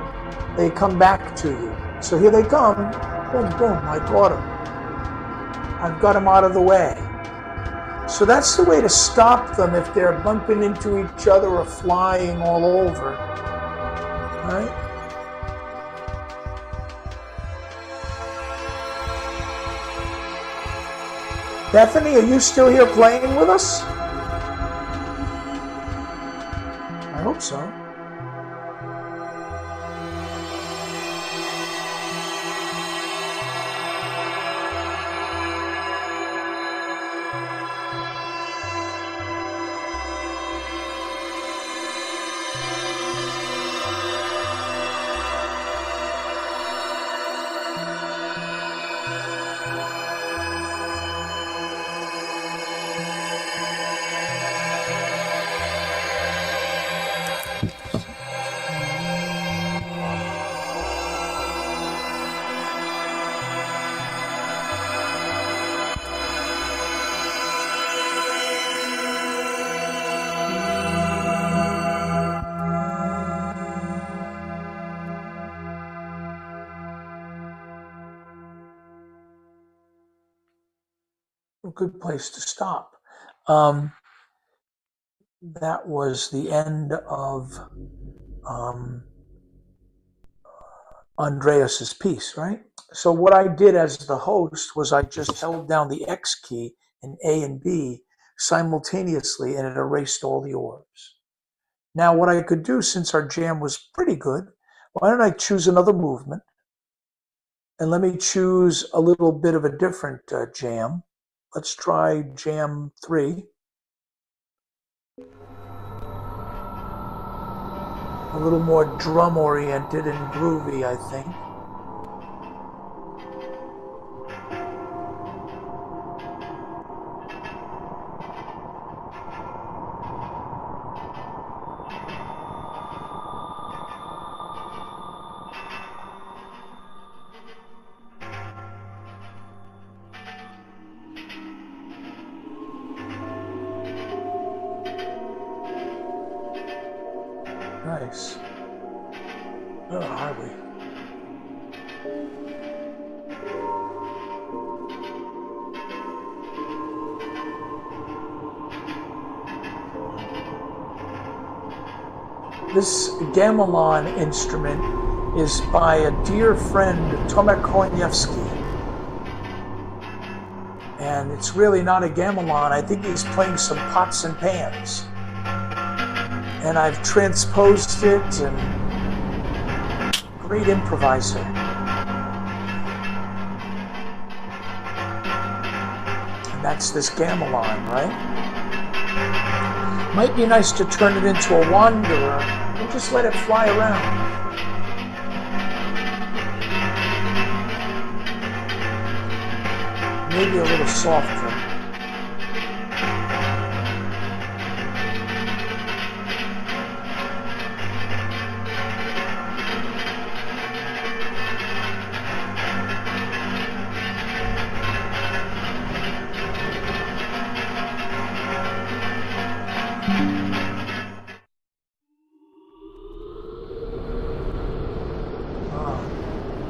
They come back to you. So here they come. Boom, boom, I got them. I've got them out of the way. So that's the way to stop them if they're bumping into each other or flying all over. Right? Bethany, are you still here playing with us? I hope so. A good place to stop. That was the end of Andreas's piece, right? So what I did as the host was I just held down the X key in A and B simultaneously, and it erased all the orbs. Now what I could do, since our jam was pretty good, why don't I choose another movement, and let me choose a little bit of a different jam. Let's try jam 3. A little more drum oriented and groovy, I think. Nice. Where are we? This gamelan instrument is by a dear friend, Tomek Koniewski. And it's really not a gamelan. I think he's playing some pots and pans. And I've transposed it, and great improviser. And that's this gamelan, right? Might be nice to turn it into a wanderer and just let it fly around. Maybe a little softer.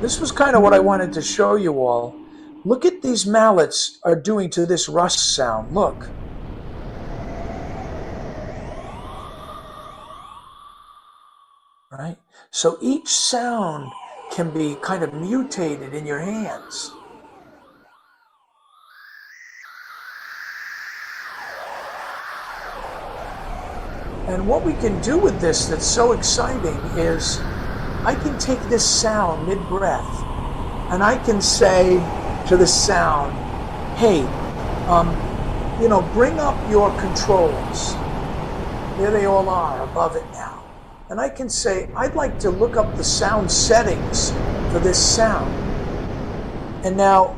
This was kind of what I wanted to show you all. Look at these mallets are doing to this rust sound. Look. right? So each sound can be kind of mutated in your hands. And what we can do with this that's so exciting is I can take this sound mid-breath and I can say to the sound, hey, bring up your controls. There they all are above it now. And I can say, I'd like to look up the sound settings for this sound. And now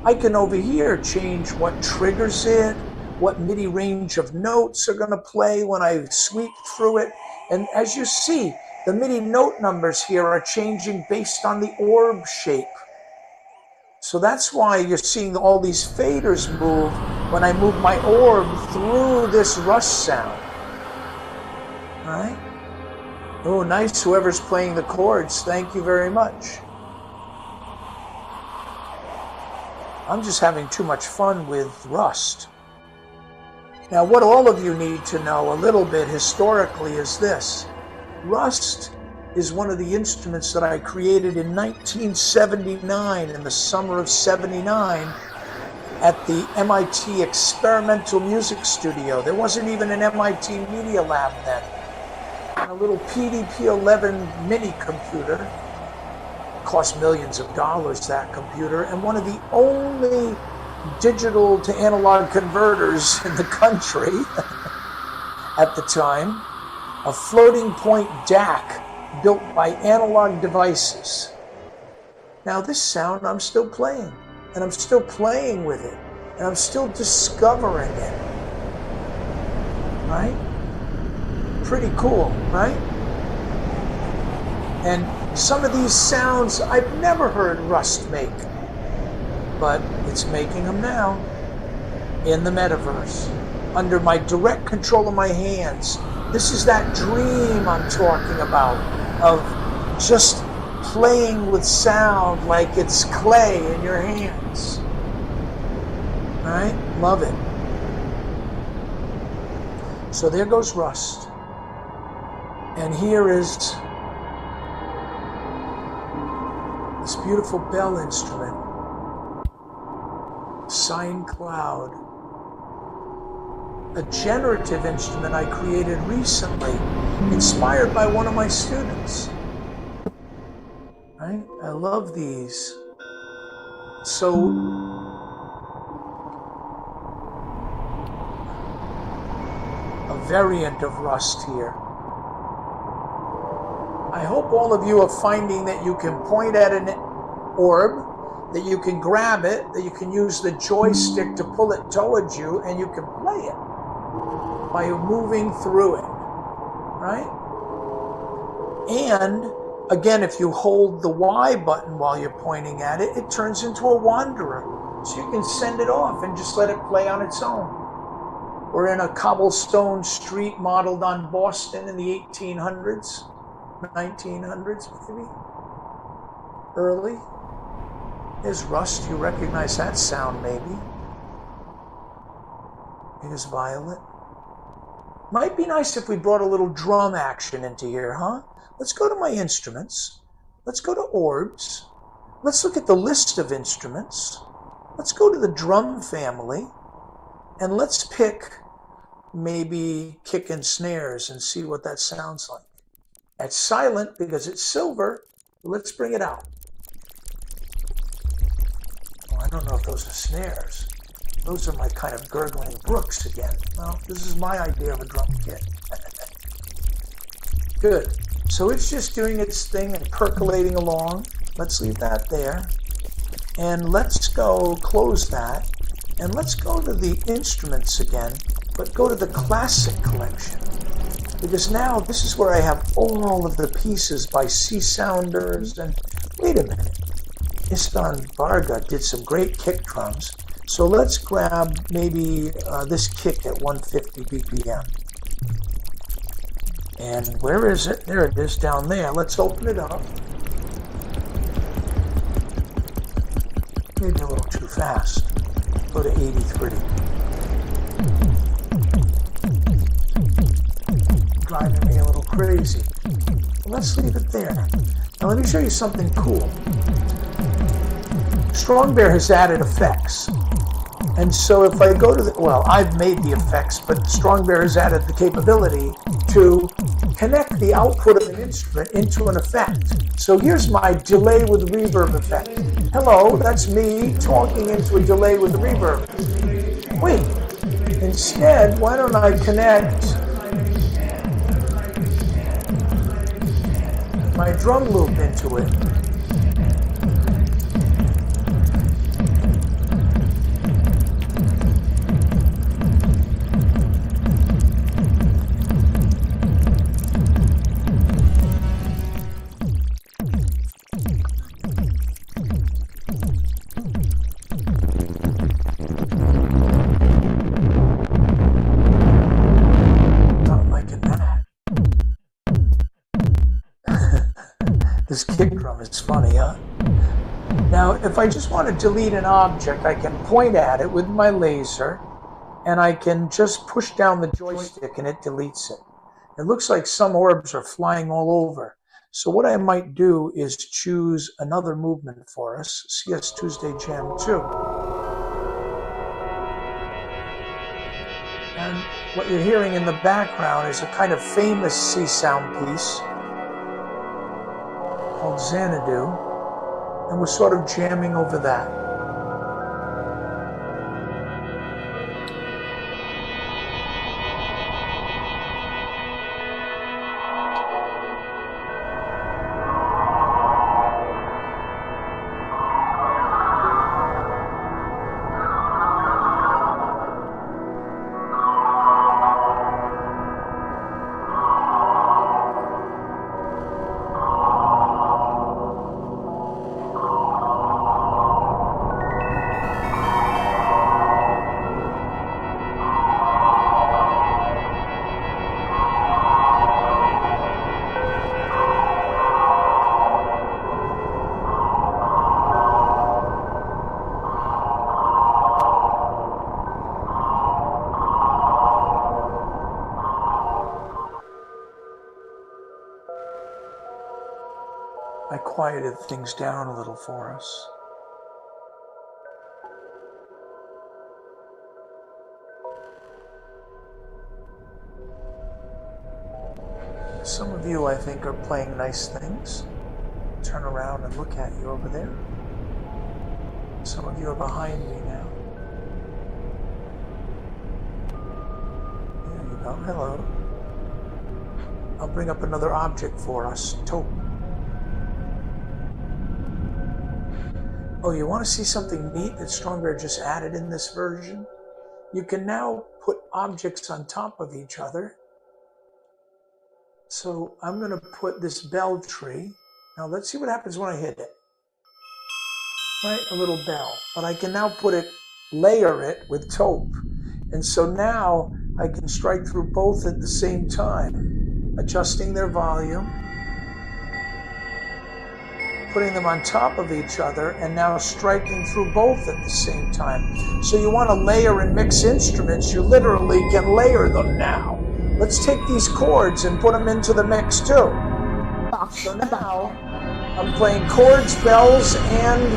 I can over here change what triggers it, what MIDI range of notes are going to play when I sweep through it. And as you see, the MIDI note numbers here are changing based on the orb shape. So that's why you're seeing all these faders move when I move my orb through this rust sound. All right? Oh, nice, whoever's playing the chords. Thank you very much. I'm just having too much fun with Rust. Now, what all of you need to know a little bit historically is this. Rust is one of the instruments that I created in 1979, in the summer of '79, at the MIT Experimental Music Studio. There wasn't even an MIT Media Lab then. And a little PDP-11 mini computer. Cost millions of dollars, that computer, and one of the only digital to analog converters in the country at the time, a floating point DAC built by Analog Devices. Now this sound I'm still playing, and I'm still playing with it, and I'm still discovering it, right? Pretty cool, right? And some of these sounds I've never heard Rust make, but it's making them now in the metaverse, under my direct control of my hands. This is that dream I'm talking about, of just playing with sound like it's clay in your hands. All right, love it. So there goes Rust. And here is this beautiful bell instrument, Sine Cloud, a generative instrument I created recently, inspired by one of my students. Right? I love these. So, a variant of Rust here. I hope all of you are finding that you can point at an orb, that you can grab it, that you can use the joystick to pull it towards you, and you can play it by moving through it, right? And again, if you hold the Y button while you're pointing at it, it turns into a wanderer. So you can send it off and just let it play on its own. We're in a cobblestone street modeled on Boston in the 1800s, 1900s maybe, early. There's Rust, you recognize that sound maybe. Here's Violet. Might be nice if we brought a little drum action into here, huh? Let's go to my instruments. Let's go to orbs. Let's look at the list of instruments. Let's go to the drum family, and let's pick maybe kick and snares and see what that sounds like. It's silent because it's silver. Let's bring it out. Oh, I don't know if those are snares. Those are my kind of gurgling brooks again. Well, this is my idea of a drum kit. Good. So it's just doing its thing and percolating along. Let's leave that there. And let's go close that. And let's go to the instruments again, but go to the classic collection. Because now this is where I have all of the pieces by Csounders. And wait a minute. Istan Varga did some great kick drums. So let's grab maybe this kick at 150 BPM. And where is it? There it is down there. Let's open it up. Maybe a little too fast. Go to 83. Driving me a little crazy. let's leave it there. Now let me show you something cool. Strongbear has added effects. And so if I go to the, well, I've made the effects, but Strongbear has added the capability to connect the output of an instrument into an effect. So here's my delay with reverb effect. Hello, that's me talking into a delay with reverb. Wait, instead, why don't I connect my drum loop into it? This kick drum is funny, huh? Now, if I just want to delete an object, I can point at it with my laser, and I can just push down the joystick and it deletes it. It looks like some orbs are flying all over. So what I might do is choose another movement for us, CS Tuesday Jam 2. And what you're hearing in the background is a kind of famous Csound piece called Xanadu, and we're sort of jamming over that. I quieted things down a little for us. Some of you, I think, are playing nice things. Turn around and look at you over there. Some of you are behind me now. There you go. Hello. I'll bring up another object for us. Taupe. Oh, you want to see something neat that Strongbear just added in this version? You can now put objects on top of each other. So I'm going to put this bell tree. Now let's see what happens when I hit it. Right, a little bell. But I can now layer it with taupe. And so now I can strike through both at the same time, adjusting their volume, putting them on top of each other, and now striking through both at the same time. So you want to layer and mix instruments, you literally can layer them now. Let's take these chords and put them into the mix too. So now I'm playing chords, bells, and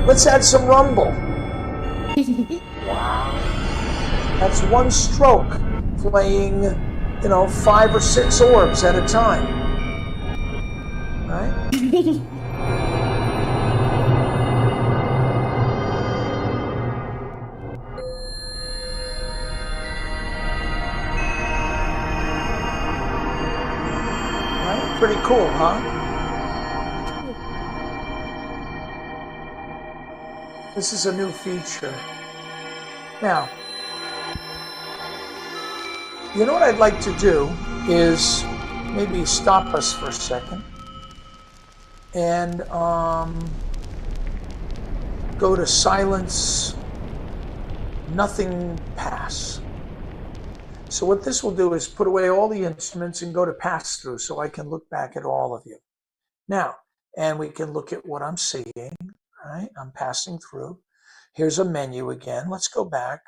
let's add some rumble. Wow. That's one stroke playing, 5 or 6 orbs at a time. Right? Right? Pretty cool, huh? This is a new feature. Now, you know what I'd like to do is maybe stop us for a second and go to silence, nothing pass. So what this will do is put away all the instruments and go to pass through so I can look back at all of you. Now, and we can look at what I'm seeing, right? I'm passing through. Here's a menu again. Let's go back.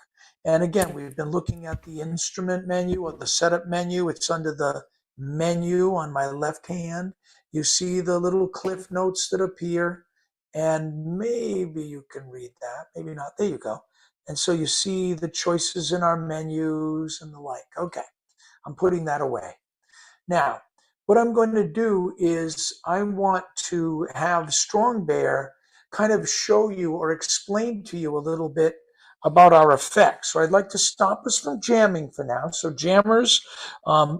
And again, we've been looking at the instrument menu or the setup menu. It's under the menu on my left hand. You see the little cliff notes that appear, and maybe you can read that, maybe not. There you go. And so you see the choices in our menus and the like. Okay, I'm putting that away. Now, what I'm going to do is I want to have strongbear kind of show you or explain to you a little bit about our effects. So I'd like to stop us from jamming for now. So jammers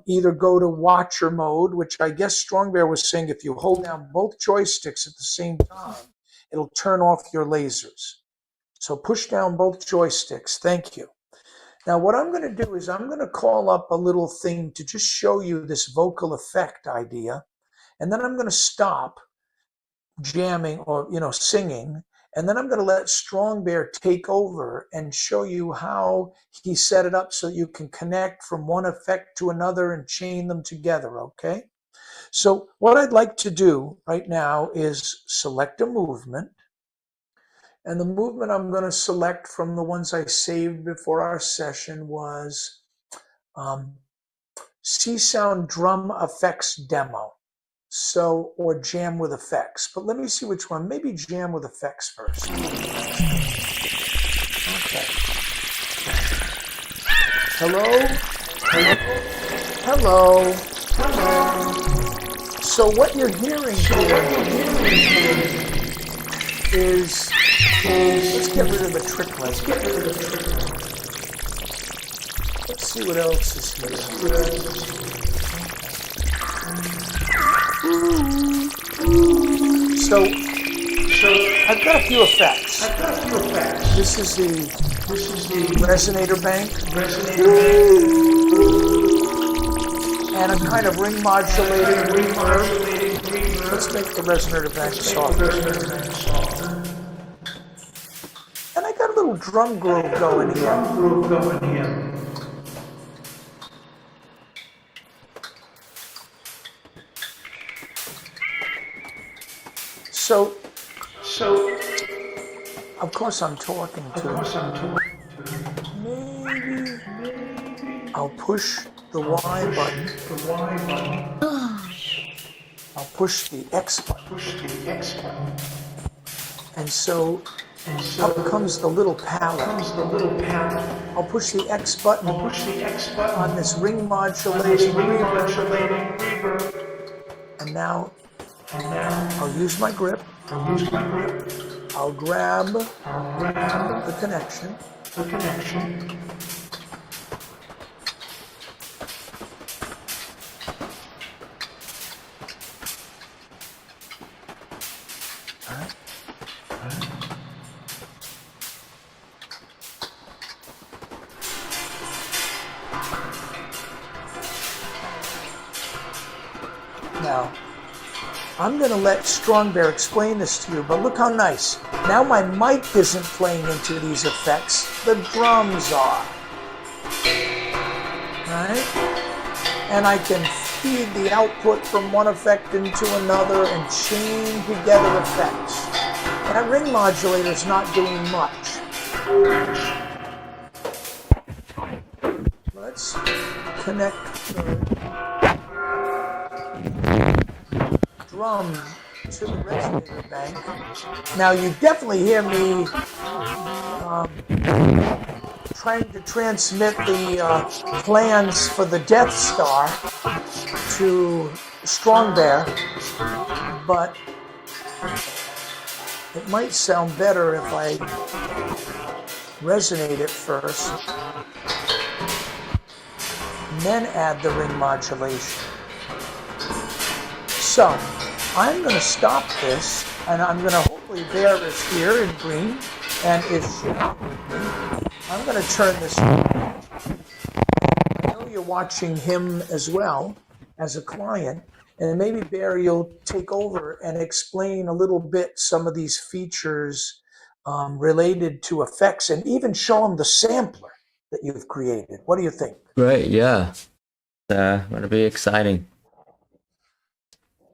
either go to watcher mode, which I guess strongbear was saying if you hold down both joysticks at the same time, it'll turn off your lasers. So push down both joysticks. Thank you. Now, what I'm going to do is I'm going to call up a little thing to just show you this vocal effect idea. And then I'm going to stop jamming or, singing. And then I'm going to let strongbear take over and show you how he set it up so you can connect from one effect to another and chain them together, okay? So what I'd like to do right now is select a movement. And the movement I'm going to select from the ones I saved before our session was Csound Drum Effects Demo. So, or Jam with Effects. But let me see which one. Maybe Jam with Effects first. Okay. Hello? Hello? Hello? So what you're hearing here is, let's get rid of the trickling. Let's see what else is here. So I've got a few effects. This is the resonator bank. And a kind of ring modulating reverb. Let's make the resonator bank softer. And I got a little drum groove going here. So, of course I'm talking to. Maybe I'll push the Y button. I'll push the X button. And so up comes the little palette. I'll push the X button on this ring modulating reverb. And now I'll use my grip. I'll grab the connection. Now, I'm going to let strongbear explain this to you, but look how nice. Now my mic isn't playing into these effects, the drums are. Right? And I can feed the output from one effect into another and chain together effects. That ring modulator's not doing much. Let's connect the drum to the resonator bank. Now you definitely hear me trying to transmit the plans for the Death Star to strongbear, but it might sound better if I resonate it first and then add the ring modulation. So I'm going to stop this, and I'm going to hopefully Bear is here in green and is sharing with me. I'm going to turn this on. I know you're watching him as well as a client, and maybe Bear, you'll take over and explain a little bit some of these features related to effects, and even show him the sampler that you've created. What do you think? Great, yeah. It's gonna be exciting.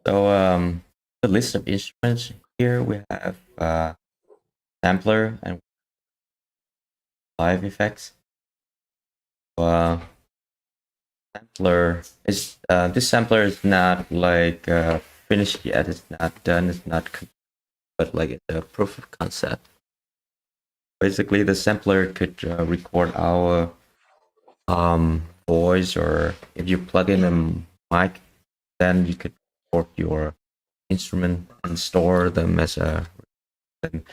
So the list of instruments here, we have sampler and live effects. sampler is this sampler is not like finished yet. It's not done. It's not, but like it's a proof of concept. Basically, the sampler could record our voice, or if you plug in a mic, then you could record your instrument and store them as a and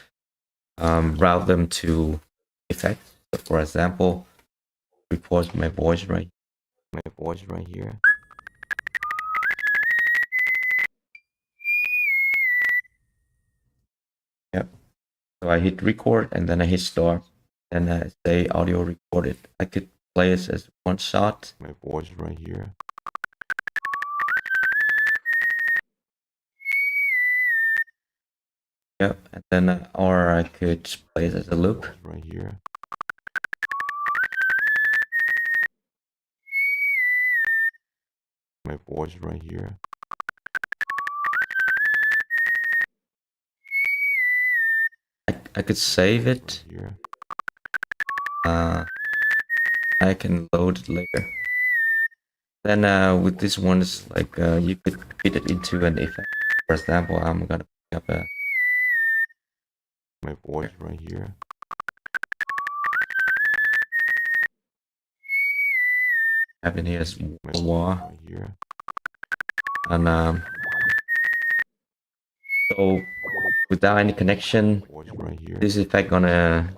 route them to effects. So for example, record my voice right here. Yep. So I hit record and then I hit start and I say audio recorded. I could play it as one shot. My voice right here. Yep, and then or I could play it as a loop right here. My voice right here. I could save it. I can load it later. Then with this one, it's like you could fit it into an effect. For example, I'm gonna pick up my voice right here. Have in here is wah right here. And so without any connection, this effect gonna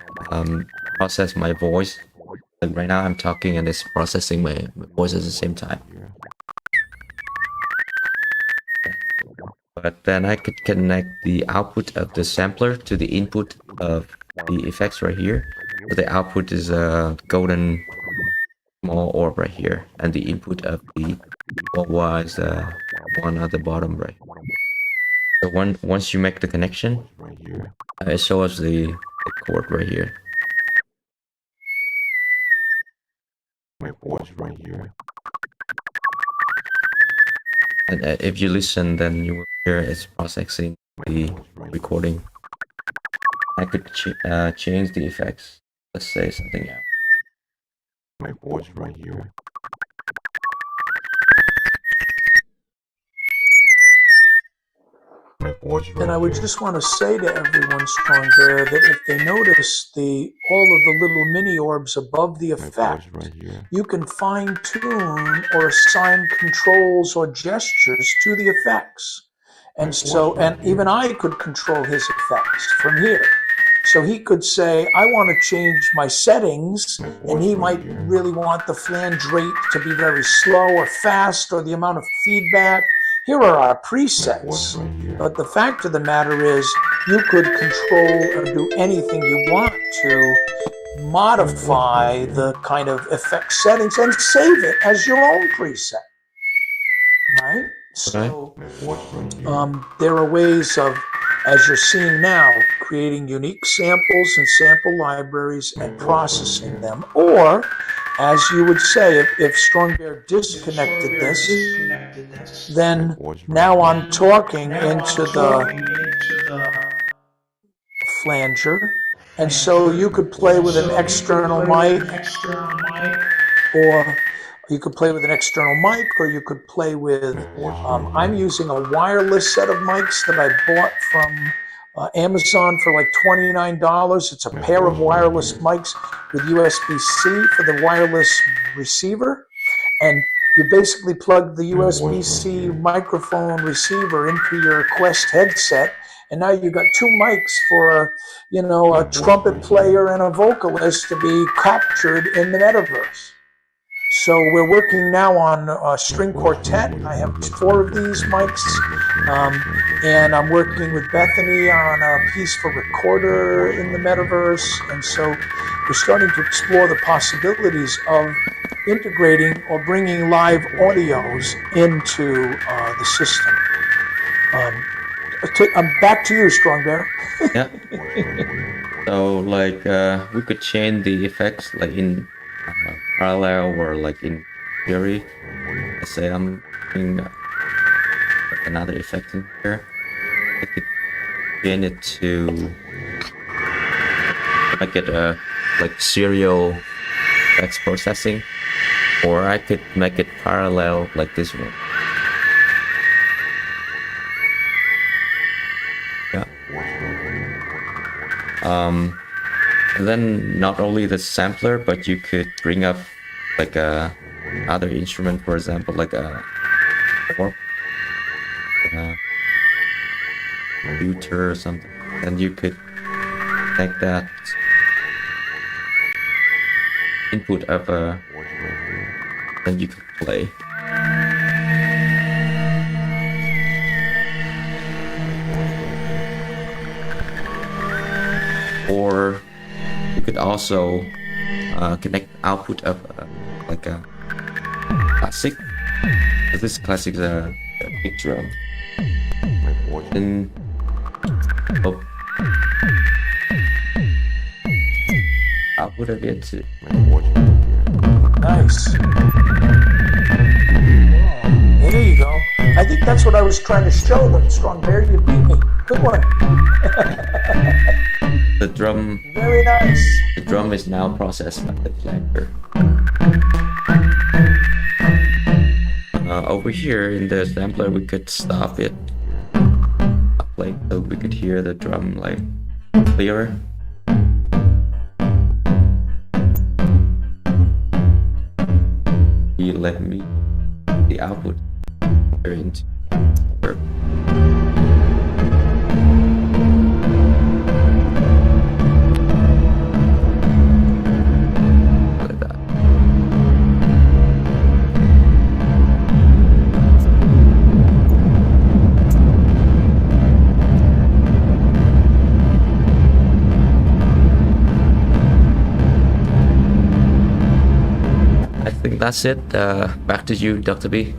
process my voice. Like right now I'm talking and it's processing my voice at the same time. But then I could connect the output of the sampler to the input of the effects right here. So the output is a golden small orb right here, and the input of the wah is one at the bottom right. So once you make the connection, it shows the chord right here. My voice right here. And if you listen, then you will hear it's processing the recording. I could change the effects. Let's say something else. My voice right here. And I would just want to say to everyone, Strongbear, that if they notice all of the little mini orbs above the effect, you can fine tune or assign controls or gestures to the effects. And so, and even I could control his effects from here. So he could say, I want to change my settings, and he might really want the flange rate to be very slow or fast, or the amount of feedback. Here are our presets, but the fact of the matter is you could control or do anything you want to modify the kind of effect settings and save it as your own preset, right? So there are ways of, as you're seeing now, creating unique samples and sample libraries and processing them. Or, as you would say, if Strongbear disconnected this, then now I'm talking into the flanger. And so you could play with an external mic, or you could play with an external mic, or you could play with, I'm using a wireless set of mics that I bought from Amazon for like $29. It's a pair of wireless mics with USB-C for the wireless receiver. And you basically plug the USB-C microphone receiver into your Quest headset. And now you've got two mics for a trumpet player and a vocalist to be captured in the metaverse. So we're working now on a string quartet. I have 4 of these mics, and I'm working with Bethany on a piece for recorder in the metaverse. And so we're starting to explore the possibilities of integrating or bringing live audios into the system. I'm back to you, Strongbear. Yeah. So like we could change the effects like in parallel or like in theory. Let's say I'm doing another effect in here. I could change it to make it like serial effects processing. Or I could make it parallel like this one. Yeah. And then not only the sampler, but you could bring up like a other instrument, for example, like a computer or something. And you could take that input of a, and you could play. Or you could also connect output of like a classic. This classic is a big drum. Then output of it too. Nice. There you go. I think that's what I was trying to show them. Strong Bear, you beat me. Good one. The drum. Very nice. The drum is now processed by the flanker. Over here in the sampler, we could stop it, like so we could hear the drum like clearer. You let me the output into. That's it. Back to you, Dr.B.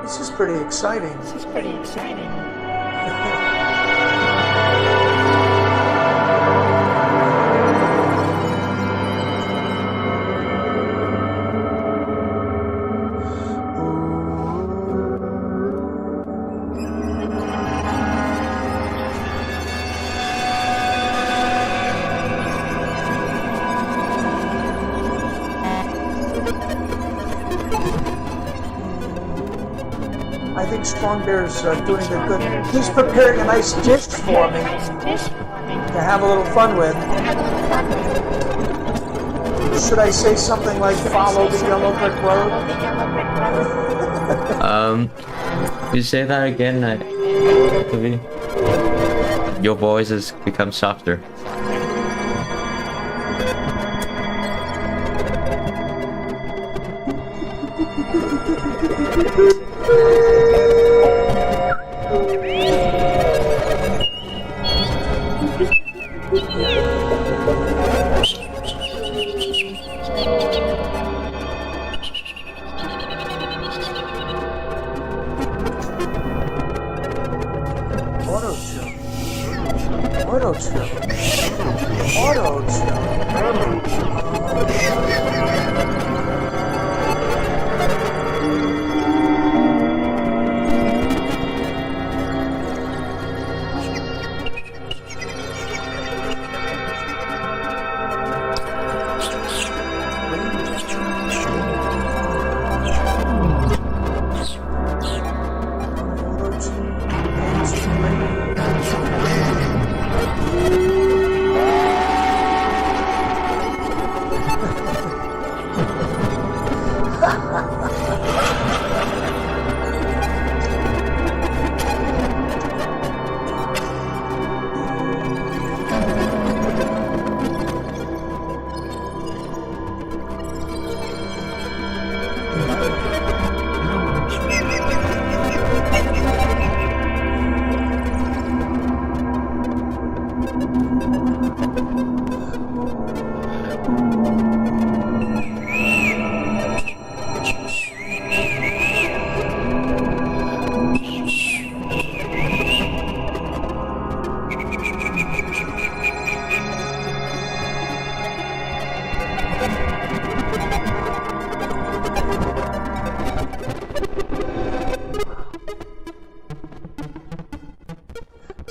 This is pretty exciting. I think Strong Bear's doing a good. He's preparing a nice dish for me to have a little fun with. Should I say something like "Follow the yellow brick road"? You say that again. Your voice has become softer.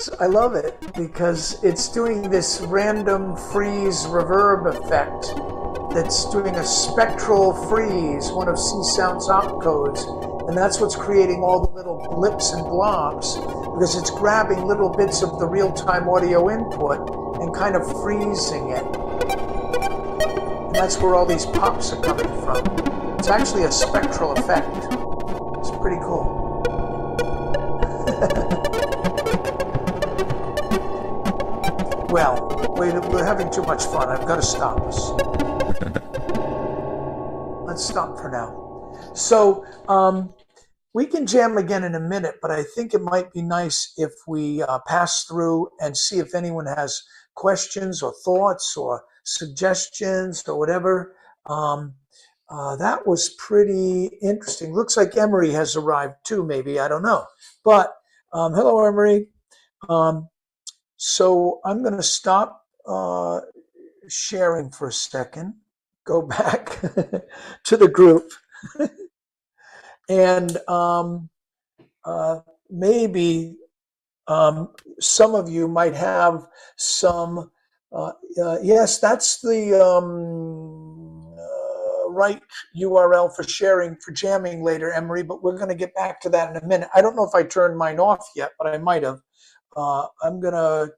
I love it because it's doing this random freeze reverb effect that's doing a spectral freeze, one of Csound's opcodes, and that's what's creating all the little blips and blobs because it's grabbing little bits of the real-time audio input and kind of freezing it. And that's where all these pops are coming from. It's actually a spectral effect. It's pretty cool. Well, we're having too much fun. I've got to stop us. Let's stop for now. So we can jam again in a minute, but I think it might be nice if we pass through and see if anyone has questions or thoughts or suggestions or whatever. That was pretty interesting. Looks like Emery has arrived too, maybe. I don't know. But hello, Emery. So I'm going to stop sharing for a second, go back to the group, and maybe some of you might have some, yes, that's the right URL for sharing, for jamming later, Emery, but we're going to get back to that in a minute. I don't know if I turned mine off yet, but I might have. I'm going to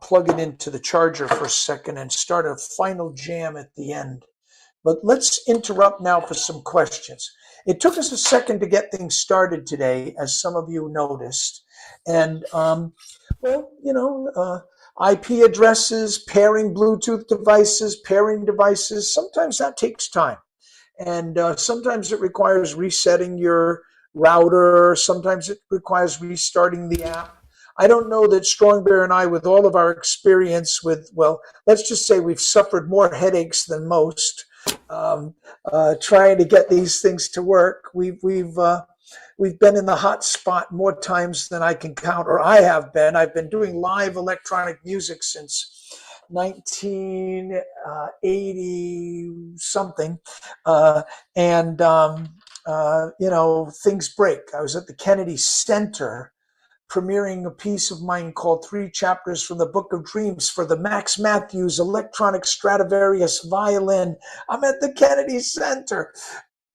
plug it into the charger for a second and start a final jam at the end. But let's interrupt now for some questions. It took us a second to get things started today, as some of you noticed. And, well, you know, IP addresses, pairing Bluetooth devices, pairing devices, sometimes that takes time. And sometimes it requires resetting your router. Sometimes it requires restarting the app. I don't know that Strongbear and I, with all of our experience with, well, let's just say we've suffered more headaches than most trying to get these things to work. We've been in the hot spot more times than I can count, or I have been. I've been doing live electronic music since 1980 something, and you know, things break. I was at the Kennedy Center premiering a piece of mine called 3 Chapters from the Book of Dreams for the Max Matthews Electronic Stradivarius Violin. I'm at the Kennedy Center.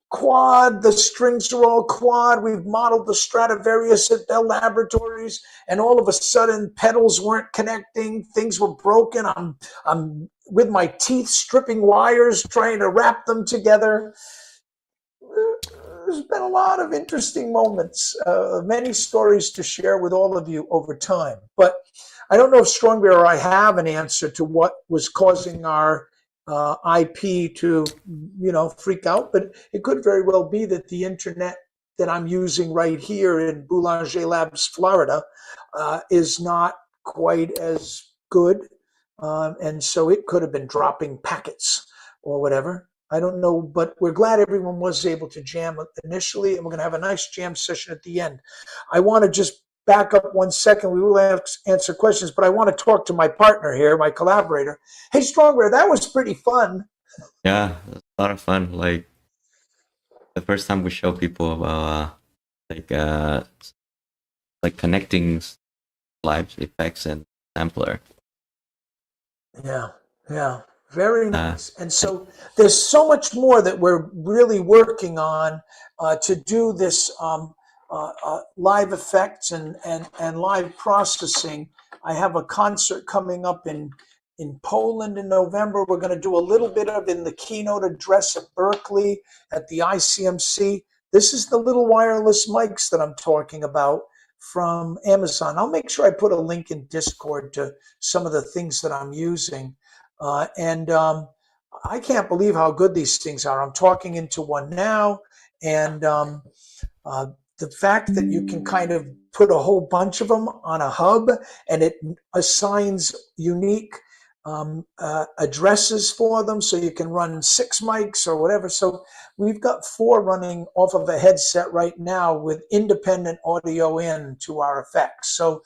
Quad, the strings are all quad. We've modeled the Stradivarius at Bell Laboratories, and all of a sudden pedals weren't connecting. Things were broken. I'm with my teeth stripping wires, trying to wrap them together. There's been a lot of interesting moments, many stories to share with all of you over time. But I don't know if Strongbear or I have an answer to what was causing our IP to, you know, freak out. But it could very well be that the internet that I'm using right here in Boulanger Labs, Florida, is not quite as good. And so it could have been dropping packets or whatever. I don't know, but we're glad everyone was able to jam initially, and we're going to have a nice jam session at the end. I want to just back up 1 second. We will answer questions, but I want to talk to my partner here, my collaborator. Hey, Strongbear, that was pretty fun. Yeah, it was a lot of fun. Like the first time we show people about like connecting live effects and sampler. Yeah, yeah. Very nice. And so there's so much more that we're really working on to do this live effects and live processing. I have a concert coming up in Poland in November. We're going to do a little bit of in the keynote address at Berkeley at the ICMC. This is the little wireless mics that I'm talking about from Amazon. I'll make sure I put a link in Discord to some of the things that I'm using. And I can't believe how good these things are. I'm talking into one now, and the fact that you can kind of put a whole bunch of them on a hub, and it assigns unique addresses for them, so you can run 6 mics or whatever. So we've got 4 running off of a headset right now with independent audio in to our effects. So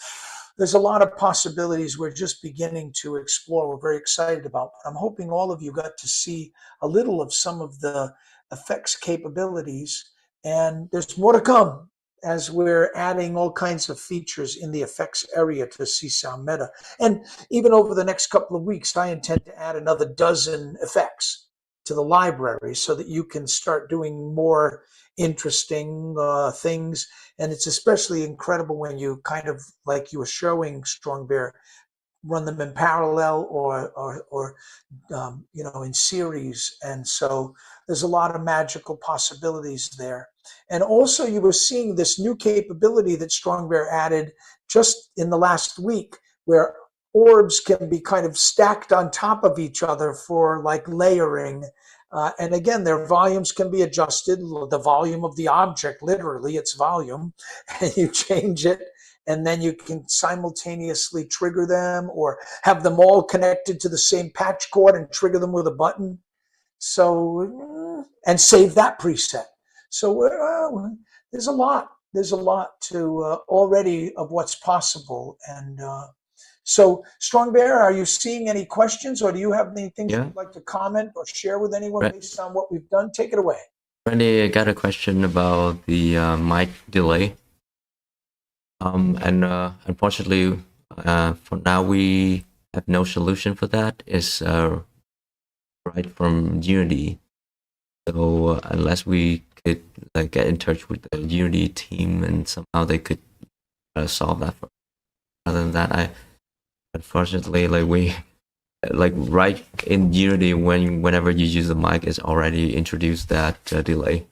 there's a lot of possibilities we're just beginning to explore. We're very excited about. I'm hoping all of you got to see a little of some of the effects capabilities, and there's more to come. as we're adding all kinds of features in the effects area to CsoundMeta. And even over the next couple of weeks, I intend to add another dozen effects to the library so that you can start doing more interesting things. And it's especially incredible when you kind of, like you were showing, Strongbear, run them in parallel or in series. And so there's a lot of magical possibilities there. And also you were seeing this new capability that Strongbear added just in the last week, where orbs can be kind of stacked on top of each other for like layering. And again, their volumes can be adjusted. The volume of the object, literally its volume, and you change it, and then you can simultaneously trigger them or have them all connected to the same patch cord and trigger them with a button. So, and save that preset. So there's a lot to already of what's possible. And so, Strongbear, are you seeing any questions, or do you have anything you'd like to comment or share with anyone based on what we've done? Take it away. Randy, I got a question about the mic delay. And unfortunately, for now, we have no solution for that. It's right from Unity. So unless we could get in touch with the Unity team and somehow they could solve that. Other than that, unfortunately, we right in Unity, whenever you use the mic, it's already introduced that delay.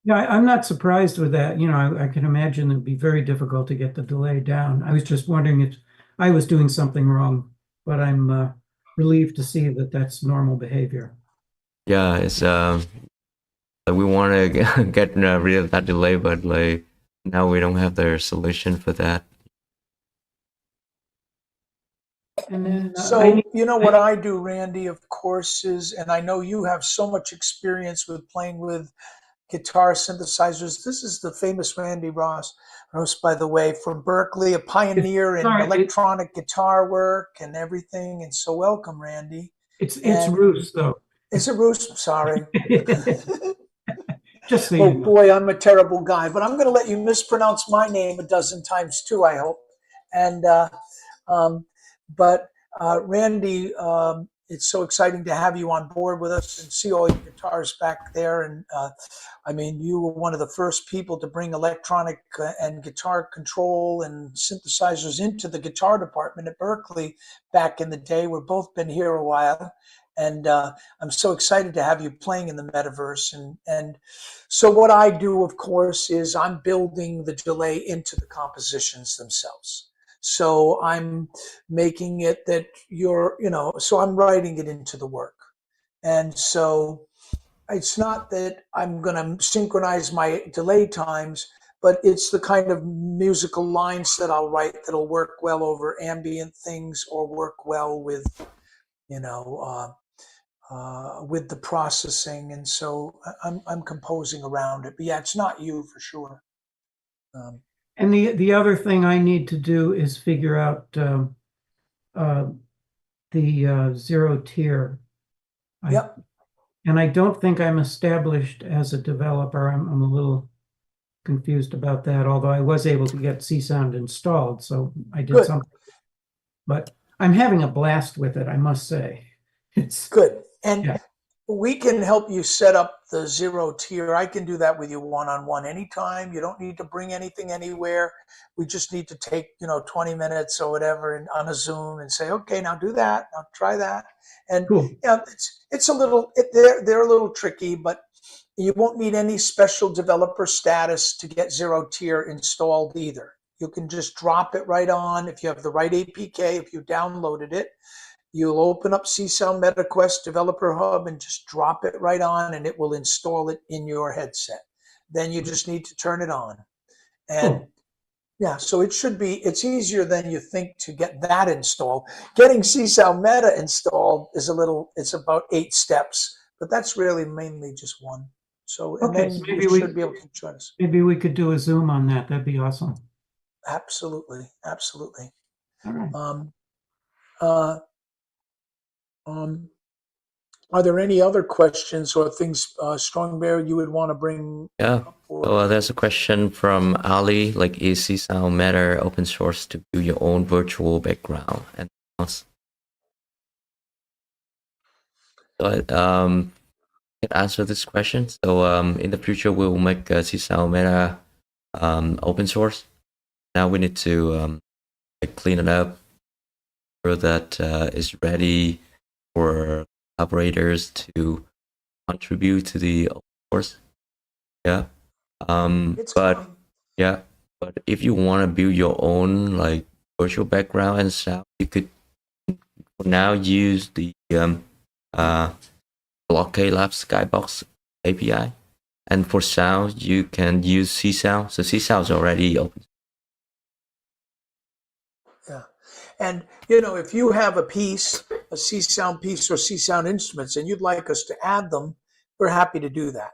Yeah, I'm not surprised with that. I can imagine it'd be very difficult to get the delay down. I was just wondering if I was doing something wrong, but I'm relieved to see that that's normal behavior. Yeah, it's we want to get rid of that delay, but now we don't have the solution for that. And then, so what I do, Randy, of course, is, and I know you have so much experience with playing with guitar synthesizers. This is the famous Randy Ross, by the way, from Berkeley, a pioneer in electronic guitar work and everything. And so welcome, Randy. It's Roos, though. Is it Roos? Sorry. Just so oh boy, I'm a terrible guy, but I'm going to let you mispronounce my name a dozen times too, I hope. And Randy, it's so exciting to have you on board with us and see all your guitars back there. And you were one of the first people to bring electronic and guitar control and synthesizers into the guitar department at Berkeley back in the day. We've both been here a while. And I'm so excited to have you playing in the metaverse. And so what I do, of course, is I'm building the delay into the compositions themselves. So I'm making it that so I'm writing it into the work. And so it's not that I'm going to synchronize my delay times, but it's the kind of musical lines that I'll write that'll work well over ambient things or work well with, with the processing. And so I'm composing around it. But yeah, it's not you for sure. And the other thing I need to do is figure out the zero tier. Yep. And I don't think I'm established as a developer. I'm a little confused about that, although I was able to get Csound installed, so I did something. But I'm having a blast with it, I must say. It's good. And we can help you set up the zero tier. I can do that with you one-on-one anytime. You don't need to bring anything anywhere. We just need to take 20 minutes or whatever and on a Zoom and say, okay, now do that. Now try that. And cool. It's a little they're a little tricky, but you won't need any special developer status to get zero tier installed either. You can just drop it right on if you have the right APK. If you downloaded it, you'll open up Csound MetaQuest Developer Hub and just drop it right on, and it will install it in your headset. Then you just need to turn it on. And yeah, so it's easier than you think to get that installed. Getting Csound Meta installed is it's about 8 steps, but that's really mainly just one. So, and then so you should be able to join us. Maybe we could do a Zoom on that. That'd be awesome. Absolutely. Absolutely. All right. Are there any other questions or things, Strongbear, you would want to bring Yeah. up? Or- So there's a question from Ali, like, is CsoundMeta open source to build your own virtual background? And so I can answer this question. So in the future, we'll make CsoundMeta open source. Now we need to like clean it up so that it's ready for operators to contribute to the open source. Yeah. It's But coming. yeah, but if you want to build your own like virtual background and stuff, you could for now use the Blockade Labs Skybox API. And for sound, you can use Csound. So Csound is already open. Yeah. And, you know, if you have a piece, a C-Sound piece or C-Sound instruments, and you'd like us to add them, we're happy to do that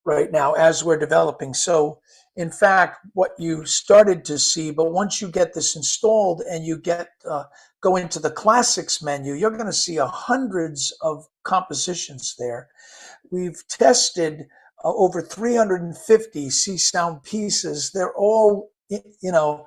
right now as we're developing. So, in fact, what you started to see, but once you get this installed and you get go into the classics menu, you're going to see hundreds of compositions there. We've tested over 350 C-Sound pieces. They're all, you know,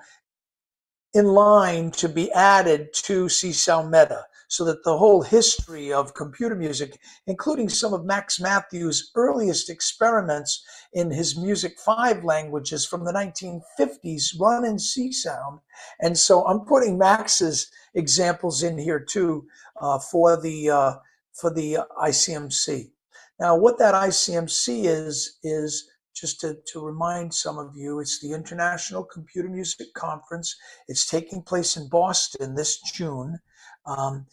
in line to be added to CsoundMeta, so that the whole history of computer music, including some of Max Matthews' earliest experiments in his Music 5 languages from the 1950s, run in Csound. And so I'm putting Max's examples in here too for the ICMC. Now, what that ICMC is just to remind some of you, it's the International Computer Music Conference. It's taking place in Boston this June. On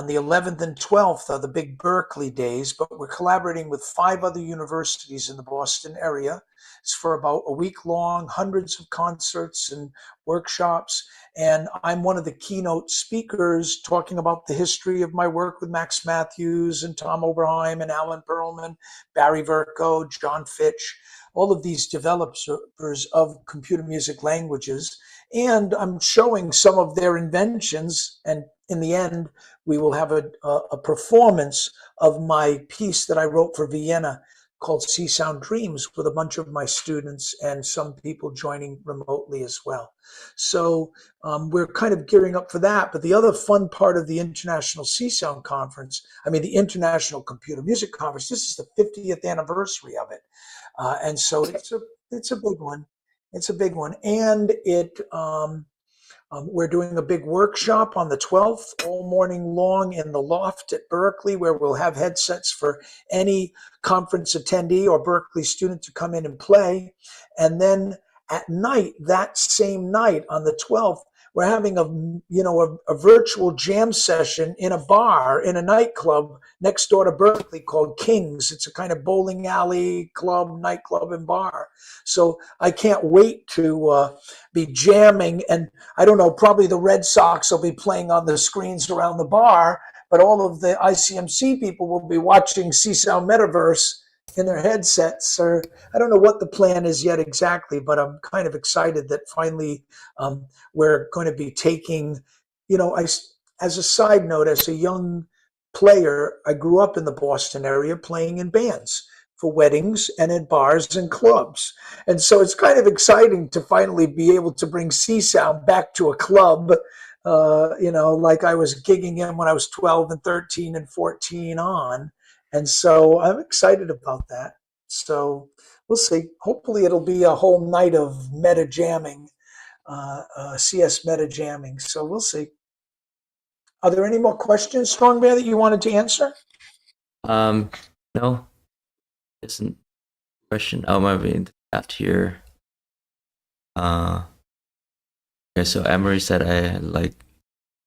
the 11th and 12th are the big Berkeley days, but we're collaborating with 5 other universities in the Boston area. It's for about a week long, hundreds of concerts and workshops. And I'm one of the keynote speakers talking about the history of my work with Max Matthews and Tom Oberheim and Alan Perlman, Barry Verco, John Fitch, all of these developers of computer music languages. And I'm showing some of their inventions. And in the end, we will have a performance of my piece that I wrote for Vienna called Csound Dreams with a bunch of my students and some people joining remotely as well. So we're kind of gearing up for that. But the other fun part of the International Csound Conference, the International Computer Music Conference, this is the 50th anniversary of it. And so it's a big one. It's a big one. And we're doing a big workshop on the 12th, all morning long in the loft at Berkeley, where we'll have headsets for any conference attendee or Berkeley student to come in and play. And then at night, that same night on the 12th, we're having a virtual jam session in a bar, in a nightclub next door to Berkeley called King's. It's a kind of bowling alley club, nightclub, and bar. So I can't wait to be jamming. And I don't know, probably the Red Sox will be playing on the screens around the bar, but all of the ICMC people will be watching Csound Metaverse in their headsets. Or I don't know what the plan is yet exactly, but I'm kind of excited that finally we're going to be taking, as a side note, as a young player, I grew up in the Boston area playing in bands for weddings and in bars and clubs. And so it's kind of exciting to finally be able to bring Csound back to a club, like I was gigging in when I was 12 and 13 and 14 on. And so I'm excited about that. So we'll see. Hopefully it'll be a whole night of meta jamming, CS meta jamming. So we'll see. Are there any more questions, Strongbear, that you wanted to answer? No, isn't question. Oh, maybe in the chat here. Okay, so Emery said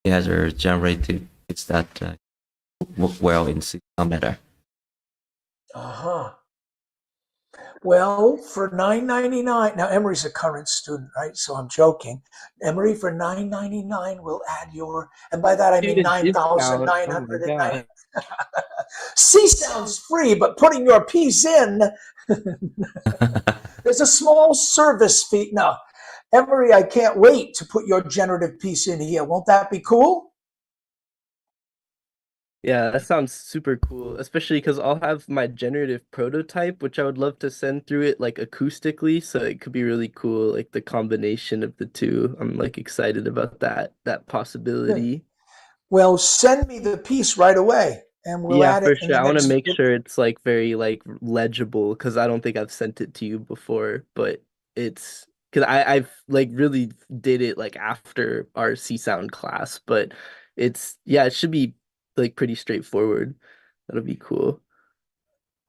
he has her generated it's that work well in CsoundMeta. Uh-huh. Well, for $9.99, now Emery's a current student, right? So I'm joking. Emery, for $9.99, we'll add your, and by that I mean Oh my 9,990. god. Csound's free, but putting your piece in, there's a small service fee. No, Emery, I can't wait to put your generative piece in here. Won't that be cool? Yeah, that sounds super cool, especially because I'll have my generative prototype, which I would love to send through it like acoustically, so it could be really cool, like the combination of the two. I'm like excited about that Good. possibility. Well, send me the piece right away, and we'll Yeah, add for it in sure. the I want to next. make sure it's like very like legible because I don't think I've sent it to you before, but it's because I've like really did it like after our C sound class, but it's yeah, it should be like pretty straightforward. That'll be cool.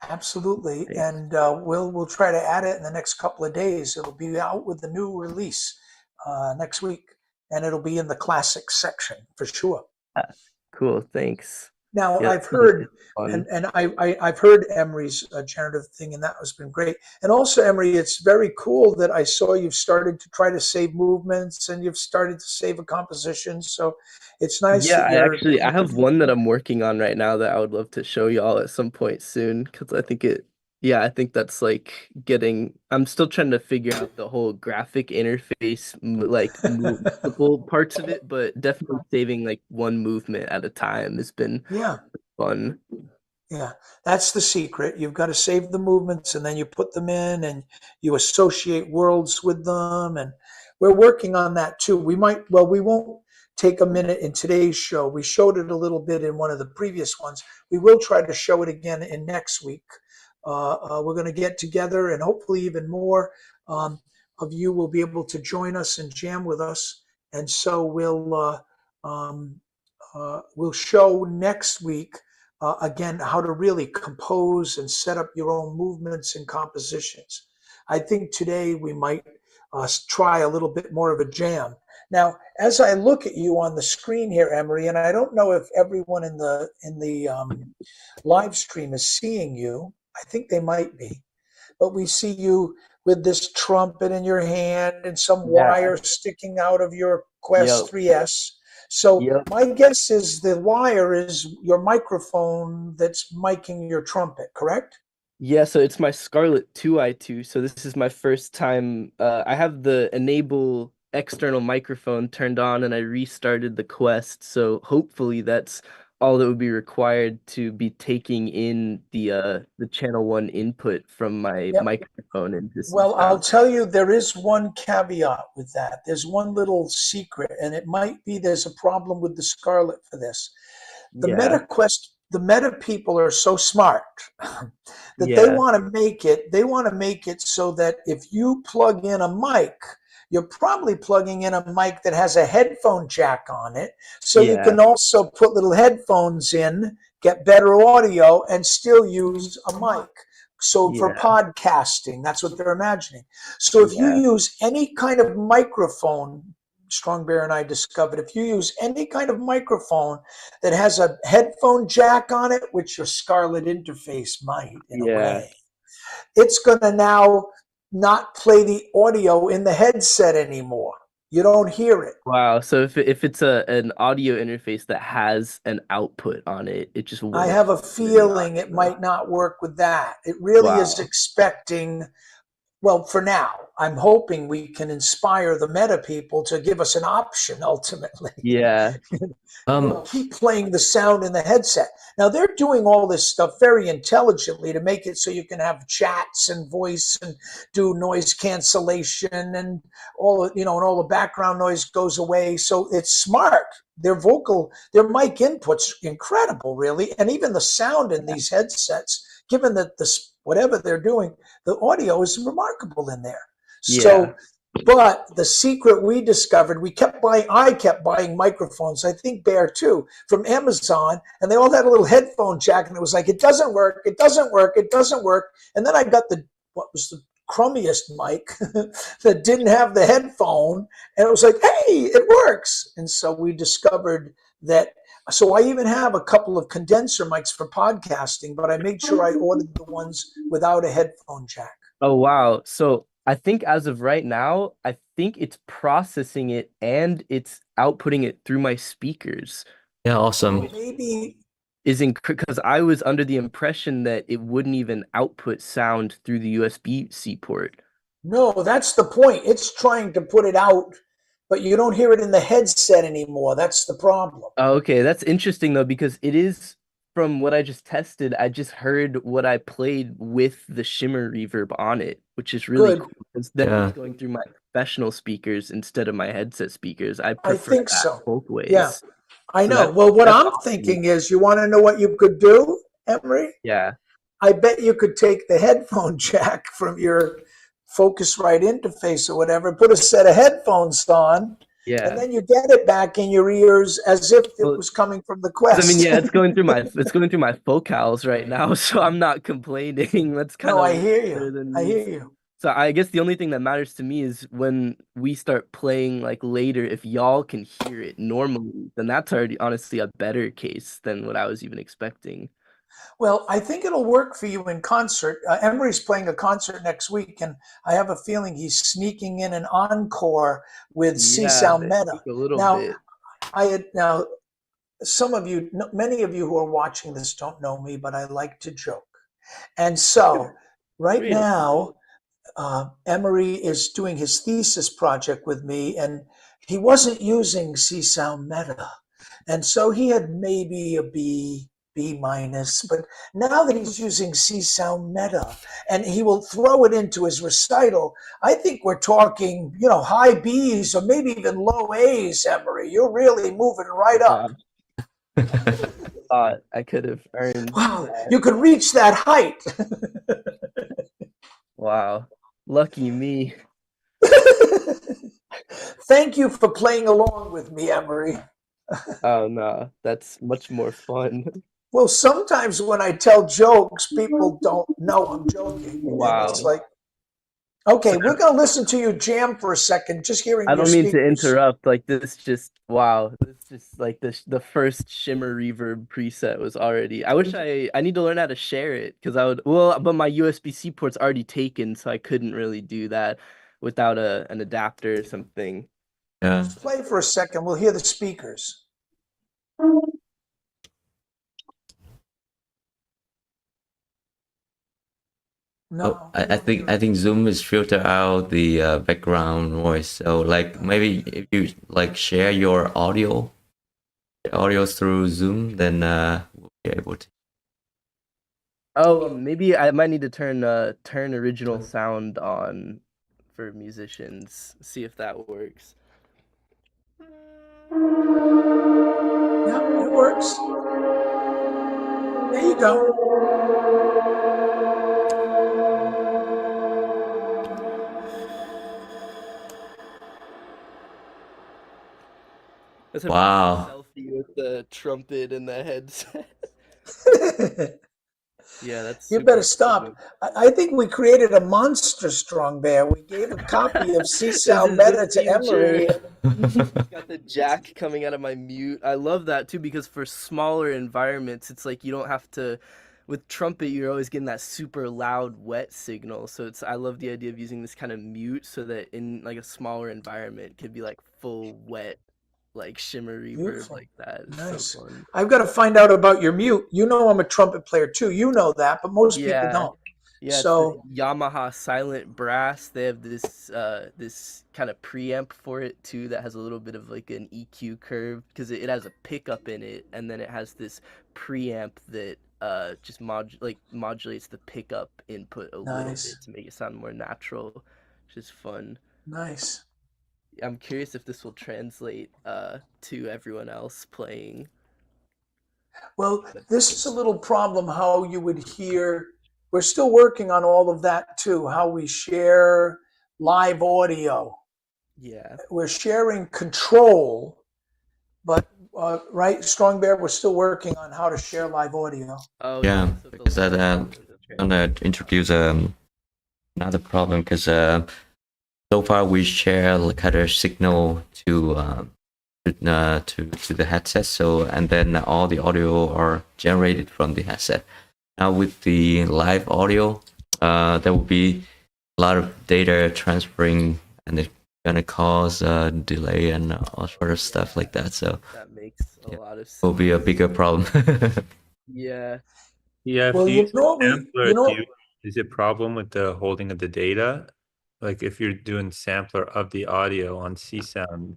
Absolutely, Thanks. and we'll try to add it in the next couple of days. It'll be out with the new release next week, and it'll be in the classics section for sure. Ah, cool, thanks. Now Yeah, I've heard, it's fun. and I've heard Emery's generative thing, and that has been great. And also, Emery, it's very cool that I saw you've started to try to save movements, and you've started to save a composition. So it's nice Yeah, that I have one that I'm working on right now that I would love to show y'all at some point soon because I think yeah, I think that's like I'm still trying to figure out the whole graphic interface, multiple parts of it, but definitely saving like one movement at a time has been yeah. fun. Yeah, that's the secret. You've got to save the movements and then you put them in and you associate worlds with them. And we're working on that too. We won't take a minute in today's show. We showed it a little bit in one of the previous ones. We will try to show it again in next week. We're going to get together and hopefully even more of you will be able to join us and jam with us. And so we'll show next week again, how to really compose and set up your own movements and compositions. I think today we might try a little bit more of a jam. Now, as I look at you on the screen here, Emery, and I don't know if everyone in the live stream is seeing you. I think they might be, but we see you with this trumpet in your hand and some Yeah. wire sticking out of your Quest Yep. 3S. So Yep. my guess is the wire is your microphone that's miking your trumpet, correct? Yeah, so it's my Scarlett 2i2. So this is my first time. I have the enable external microphone turned on and I restarted the Quest. So hopefully that's all that would be required to be taking in the channel one input from my Yep. microphone into Well, I'll Csound. tell you, there is one caveat with that. There's one little secret, and it might be there's a problem with the Scarlett for this. Yeah, The Meta people are so smart that yeah, they want to make it so that if you plug in a mic, you're probably plugging in a mic that has a headphone jack on it. So you yeah, can also put little headphones in, get better audio, and still use a mic. So for yeah, podcasting, that's what they're imagining. So if you yeah, use any kind of microphone, Strongbear and I discovered, if you use any kind of microphone that has a headphone jack on it, which your Scarlett interface might in a yeah. way, it's going to now not play the audio in the headset anymore. You don't hear it. Wow. So if it's an audio interface that has an output on it, it just I won't have a in the feeling it audio. might not work with that. It really is Wow. expecting, well, for now, I'm hoping we can inspire the Meta people to give us an option ultimately. Yeah. Keep playing the sound in the headset. Now they're doing all this stuff very intelligently to make it so you can have chats and voice and do noise cancellation and and all the background noise goes away. So it's smart. Their mic input's incredible, really, and even the sound in these headsets. Given that whatever they're doing, the audio is remarkable in there. Yeah. So but the secret we discovered, I kept buying microphones, I think Bear too, from Amazon, and they all had a little headphone jack, and it was like, it doesn't work, it doesn't work, it doesn't work. And then I got what was the crummiest mic that didn't have the headphone, and it was like, hey, it works. And so we discovered that. So I even have a couple of condenser mics for podcasting, but I made sure I ordered the ones without a headphone jack. Oh, wow. So I think as of right now, I think it's processing it and it's outputting it through my speakers. Yeah, awesome. Maybe Because I was under the impression that it wouldn't even output sound through the USB-C port. No, that's the point. It's trying to put it out, but you don't hear it in the headset anymore. That's the problem. Oh, okay, that's interesting though, because it is from what I just tested, I just heard what I played with the shimmer reverb on it, which is really Good. cool because then Yeah. it's going through my professional speakers instead of my headset speakers. I I prefer think that so. both Yeah, ways. I So know. Well, what that's I'm awesome. thinking is, you want to know what you could do, Emery? Yeah. I bet you could take the headphone jack from your Focusrite interface or whatever, put a set of headphones on, Yeah. and then you get it back in your ears as if it Well, was coming from the 'cause I mean, Quest. yeah, it's going through my focals right now, so I'm not complaining. That's kind No, of I hear better you. than I me. hear you. So I guess the only thing that matters to me is when we start playing like later, if y'all can hear it normally, then that's already honestly a better case than what I was even expecting. Well, I think it'll work for you in concert. Emery's playing a concert next week, and I have a feeling he's sneaking in an encore with Yeah, I CsoundMeta. think a little Now, bit. now, some of you, many of you who are watching this don't know me, but I like to joke. And so, right Really? now, Emery is doing his thesis project with me, and he wasn't using CsoundMeta. And so he had maybe a B minus, but now that he's using CsoundMeta and he will throw it into his recital, I think we're talking, high B's or maybe even low A's, Emery. You're really moving right up. Thought I could have earned Wow, that. you could reach that height. Wow. Lucky me. Thank you for playing along with me, Emery. Oh no, that's much more fun. Well, sometimes when I tell jokes, people don't know I'm joking. Wow. And it's like, okay, we're going to listen to you jam for a second, just hearing I your don't mean to speakers. interrupt. Like this, just wow. This just like the first shimmer reverb preset was already. I wish I need to learn how to share it because I would. Well, but my USB-C port's already taken, so I couldn't really do that without an adapter or something. Yeah. Just play for a second. We'll hear the speakers. No, Oh, I think Zoom is filter out the background noise. So like maybe if you like share your audio through Zoom, then we'll be able to. Oh, maybe I might need to turn original sound on for musicians. See if that works. Yeah, it works. There you go. That's a Wow. selfie with the trumpet and the headset. Yeah, that's You super better stop. I think we created a monster strong bear. We gave a copy of This is the CsoundMeta to future. Emery. It's got the jack coming out of my mute. I love that too because for smaller environments, it's like you don't have to. With trumpet, you're always getting that super loud, wet signal. So I love the idea of using this kind of mute so that in like a smaller environment, it could be like full wet, like shimmer reverb Beautiful. like that. It's Nice. so fun. I've got to find out about your mute. You know I'm a trumpet player too. You know that, but most people Yeah. don't. Yeah, So it's the Yamaha Silent Brass. They have this kind of preamp for it too that has a little bit of like an EQ curve because it has a pickup in it, and then it has this preamp that just modulates the pickup input a little Nice. bit to make it sound more natural, which is fun. Nice. I'm curious if this will translate to everyone else playing. Well, this is a little problem how you would hear. We're still working on all of that too, how we share live audio. Yeah. We're sharing control, but right, Strong Bear, we're still working on how to share live audio. Oh Yeah, so if the because live that audio is gonna introduce another problem because so far we share like kind of signal to the headset, so and then all the audio are generated from the headset. Now with the live audio, there will be a lot of data transferring, and it's gonna cause delay and all sort of stuff like that. So that makes a yeah, lot of sense. will be a bigger problem. Yeah. Yeah, if Well, you you use know what a we, sampler, you know, is it problem with the holding of the data? Like if you're doing sampler of the audio on Csound,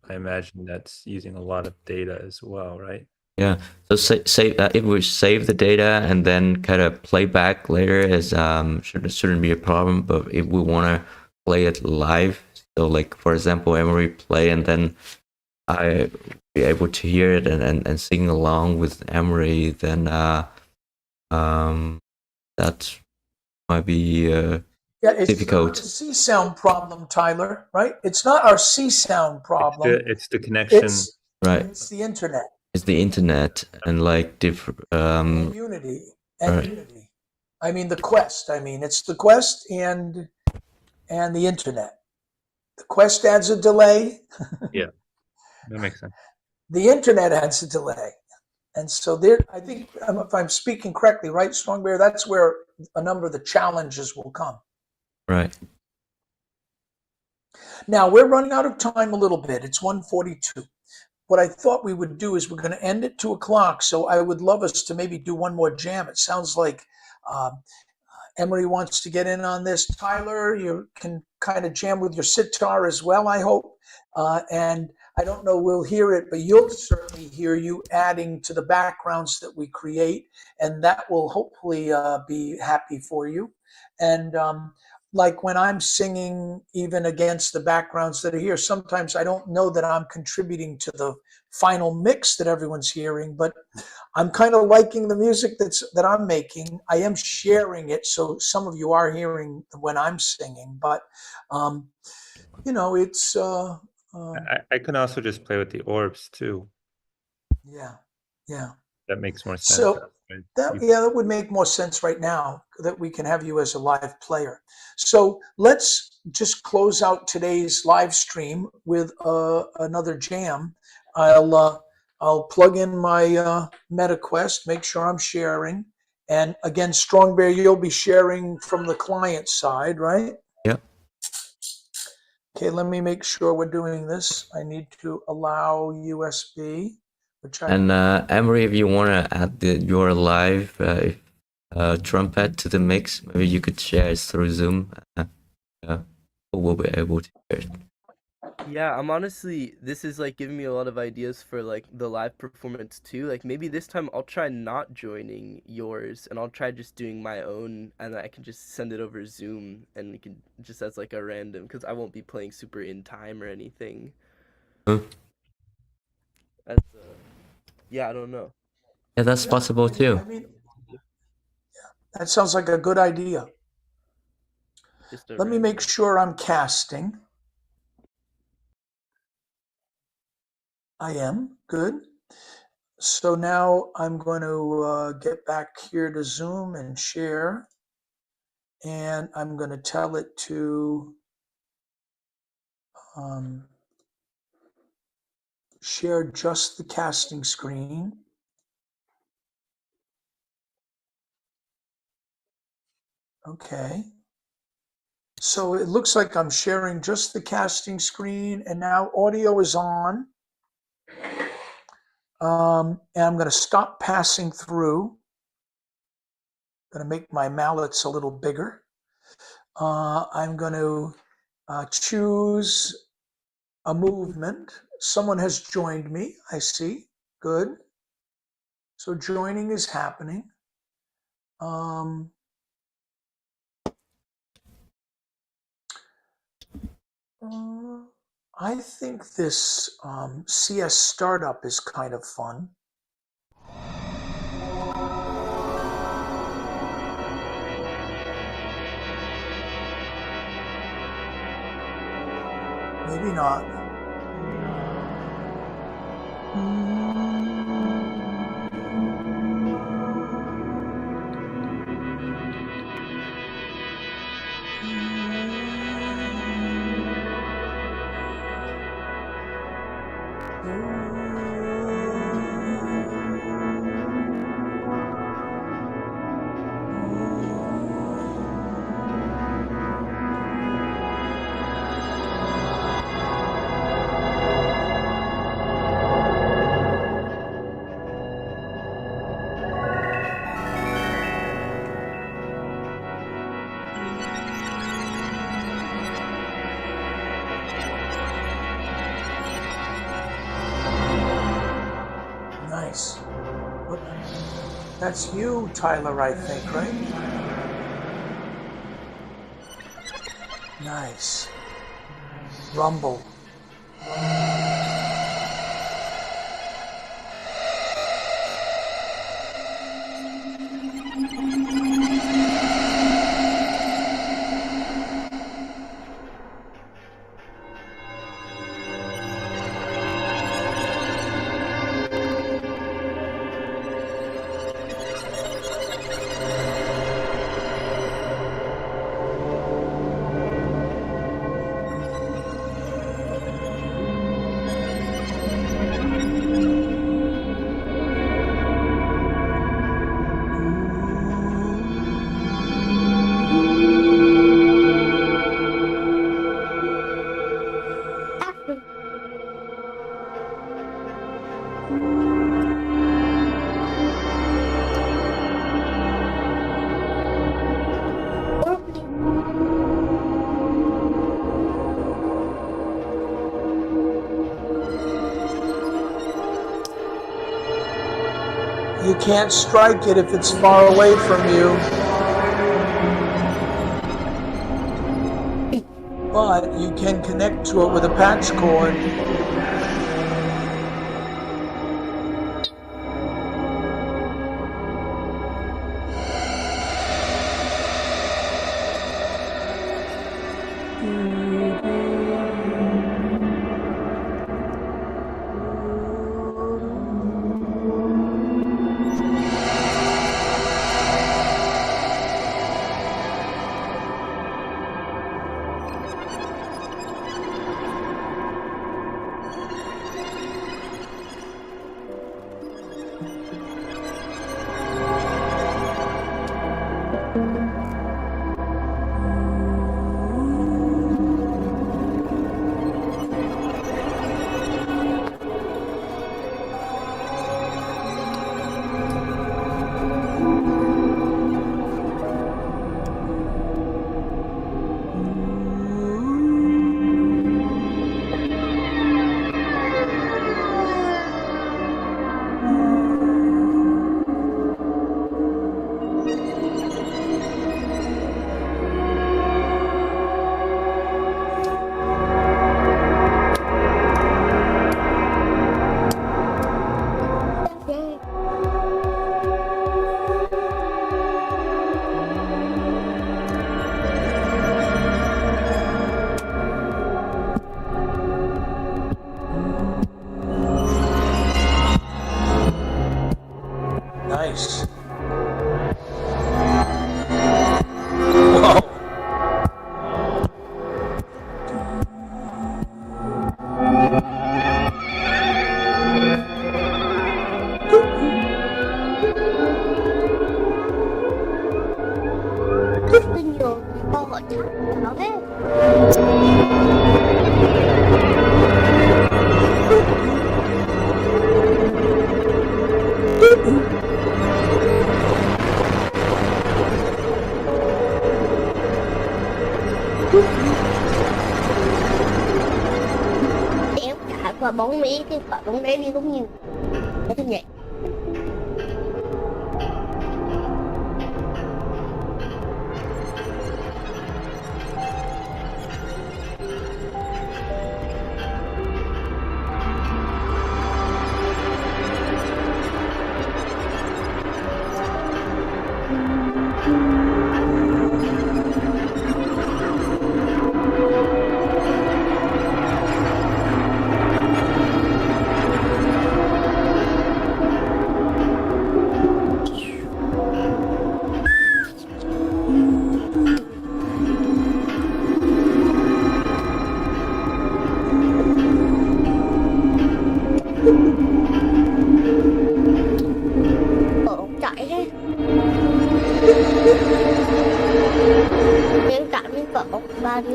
I imagine that's using a lot of data as well, right? Yeah. So save if we save the data and then kind of play back later, is shouldn't be a problem. But if we want to play it live, so like for example, Emery play and then I be able to hear it and sing along with Emery, then that might be Yeah, it's difficult. not a C sound problem, Tyler, right? It's not our C sound problem. It's the connection. Right. It's the internet It's the internet and like different and Unity right. Unity. I mean the Quest. I mean it's the Quest and the internet. The Quest adds a delay. Yeah, that makes sense. The internet adds a delay. And so there, I think, if I'm speaking correctly, right, Strongbear, that's where a number of the challenges will come. Right. Now, we're running out of time a little bit. It's 1:42. What I thought we would do is we're going to end at 2 o'clock. So I would love us to maybe do one more jam. It sounds like Emery wants to get in on this. Tyler, you can kind of jam with your sitar as well, I hope. And I don't know, we'll hear it, but you'll certainly hear you adding to the backgrounds that we create, and that will hopefully be happy for you. And like when I'm singing, even against the backgrounds that are here, sometimes I don't know that I'm contributing to the final mix that everyone's hearing, but I'm kind of liking the music that I'm making. I am sharing it, so some of you are hearing when I'm singing, but it's I can also just play with the orbs too. yeah. That makes more sense. So that would make more sense right now that we can have you as a live player. So let's just close out today's live stream with another jam. I'll plug in my MetaQuest, make sure I'm sharing. And again, Strongbear, you'll be sharing from the client side, right? Yeah. Okay, let me make sure we're doing this. I need to allow USB, which I... And Emery, if you want to add your live trumpet to the mix, maybe you could share it through Zoom. We'll be able to hear it. Yeah, I'm honestly, this is like giving me a lot of ideas for like the live performance too. Like maybe this time I'll try not joining yours and I'll try just doing my own, and I can just send it over Zoom and we can just as like a random, because I won't be playing super in time or anything. Huh? Yeah, I don't know. Yeah, that's possible too. I mean, that sounds like a good idea. Let me make sure I'm casting. I am. Good. So now I'm going to get back here to Zoom and share. And I'm going to tell it to share just the casting screen. Okay. So it looks like I'm sharing just the casting screen, and now audio is on. And I'm going to stop passing through. I'm going to make my mallets a little bigger. I'm going to choose a movement. Someone has joined me, I see. Good. So joining is happening. I think this CS startup is kind of fun. Maybe not. Nice. What- That's you, Tyler, I think, right? Nice. Rumble. You can't strike it if it's far away from you. But you can connect to it with a patch cord. Nice. Whoa. Tin nhường con gọi chắc nó thế. Kéo cả quả bóng Mỹ thì quả bóng đấy đi cũng nhiều. Thế thì vậy. Chạy thế. Nếu chạy với cậu ba đi.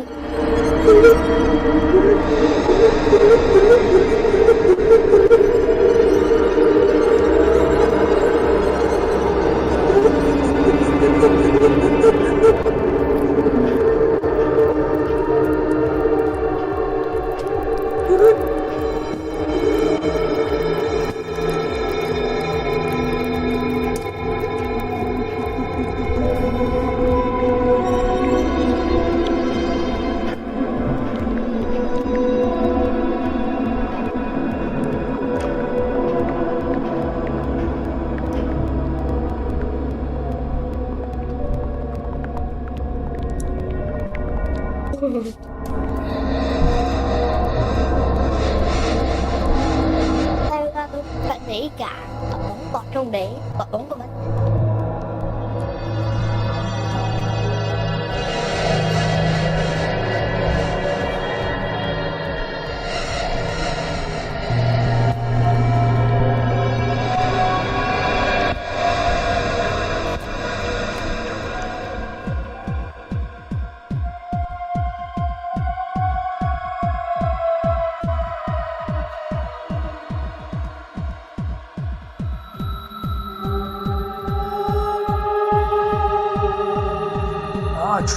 kỹ càng, họ bấm gọt trong đấy, gọt bấm vào bên.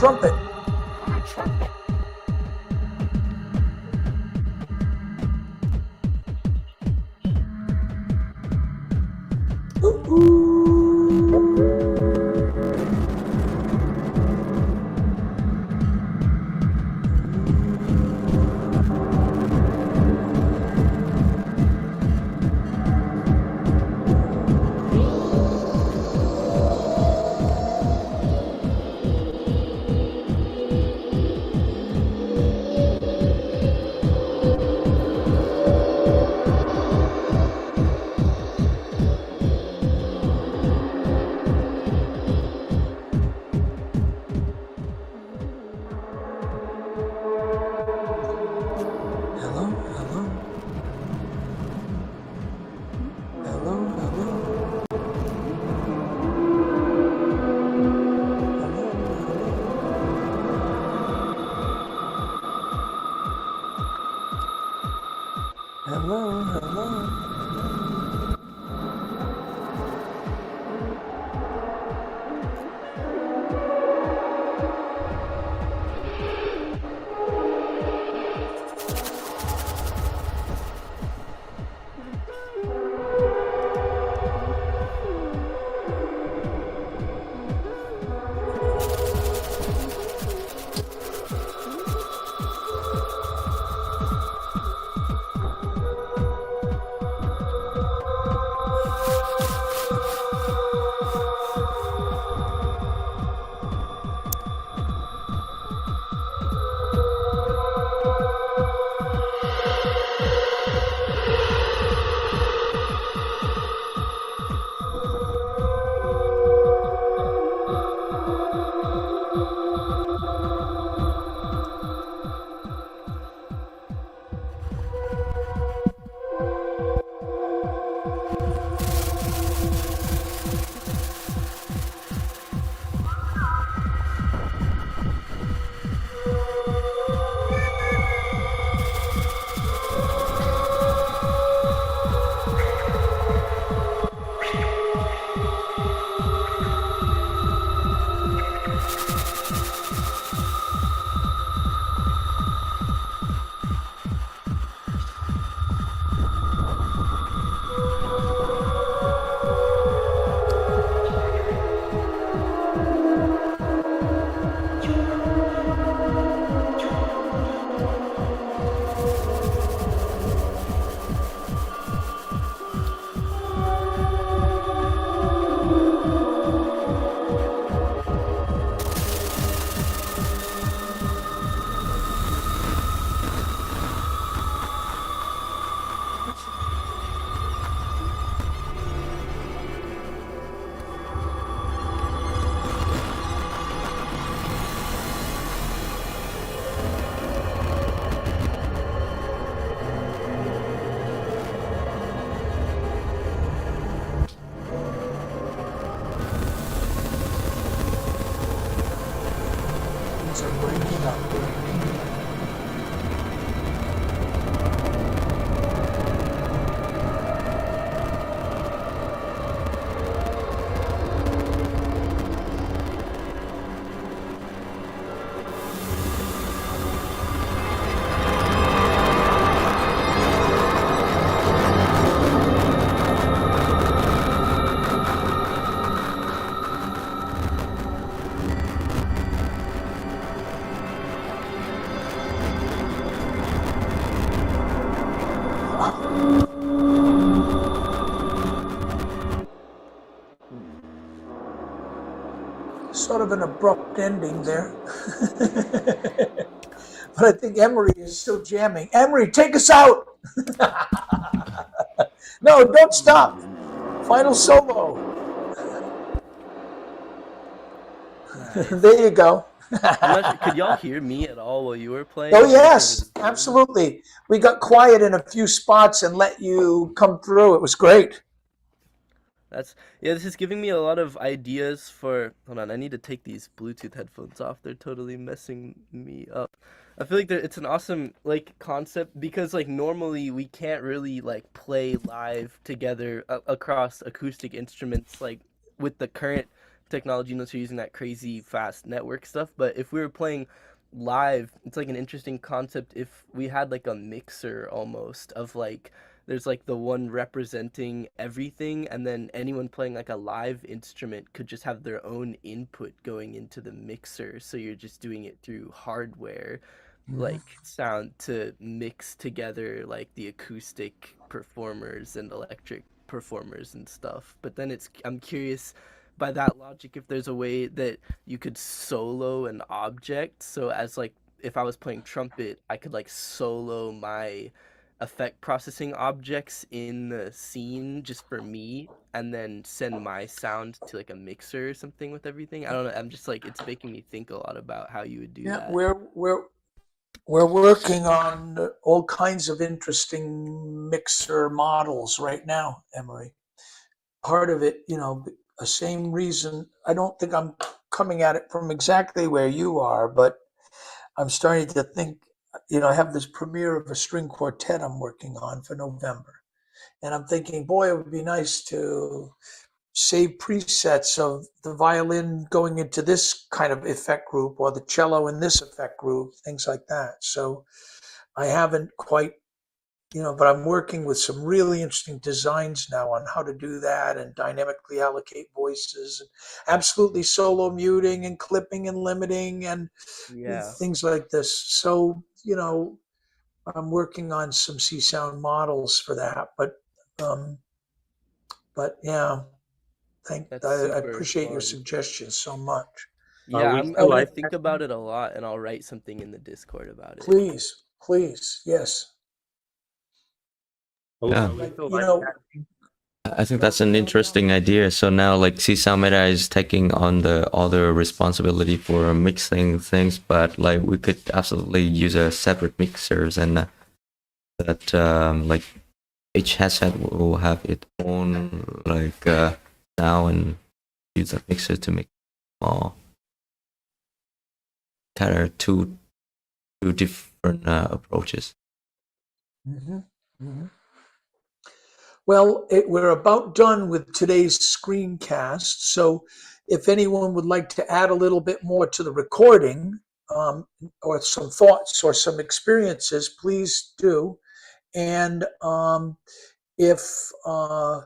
Trumpet. Sort of an abrupt ending there. But I think Emery is still jamming. Emery, take us out. No, don't stop. Final solo. Nice. There you go. I'm not sure. Could y'all hear me at all while you were playing? Oh, I'm not sure if yes, it's booming. absolutely. We got quiet in a few spots and let you come through. It was great. Yeah, this is giving me a lot of ideas for. Hold on, I need to take these Bluetooth headphones off. They're totally messing me up. I feel like it's an awesome like concept because like normally we can't really like play live together across acoustic instruments like with the current technology unless you're using that crazy fast network stuff. But if we were playing live, it's like an interesting concept if we had like a mixer almost of like there's like the one representing everything and then anyone playing like a live instrument could just have their own input going into the mixer, so you're just doing it through hardware like sound to mix together like the acoustic performers and electric performers and stuff. But then I'm curious by that logic if there's a way that you could solo an object, so as like if I was playing trumpet I could like solo my effect processing objects in the scene just for me and then send my sound to like a mixer or something with everything. I don't know. I'm just like it's making me think a lot about how you would do Yeah, that. we're working on all kinds of interesting mixer models right now, Emery. Part of it, the same reason. I don't think I'm coming at it from exactly where you are, but I'm starting to think. I have this premiere of a string quartet I'm working on for November, and I'm thinking, boy, it would be nice to save presets of the violin going into this kind of effect group or the cello in this effect group, things like that. So I haven't quite, but I'm working with some really interesting designs now on how to do that and dynamically allocate voices, and absolutely solo muting and clipping and limiting and Yeah, things like this. So, I'm working on some Csound models for that, um, but yeah, that's I super appreciate your fun. suggestions so much. Are Yeah, we I'm still gonna live think about testing? it a lot and I'll write something in the Discord about it. Please, yes. Yeah, Are we Like, still live testing? I think that's an interesting idea. So now, like, CsoundMeta is taking on all the responsibility for mixing things, but like we could absolutely use a separate mixers, and that like each headset will have its own like now and use a mixer to make all kind of two different approaches. Mhm, mhm. Well, we're about done with today's screencast. So if anyone would like to add a little bit more to the recording, or some thoughts or some experiences, please do. And if uh,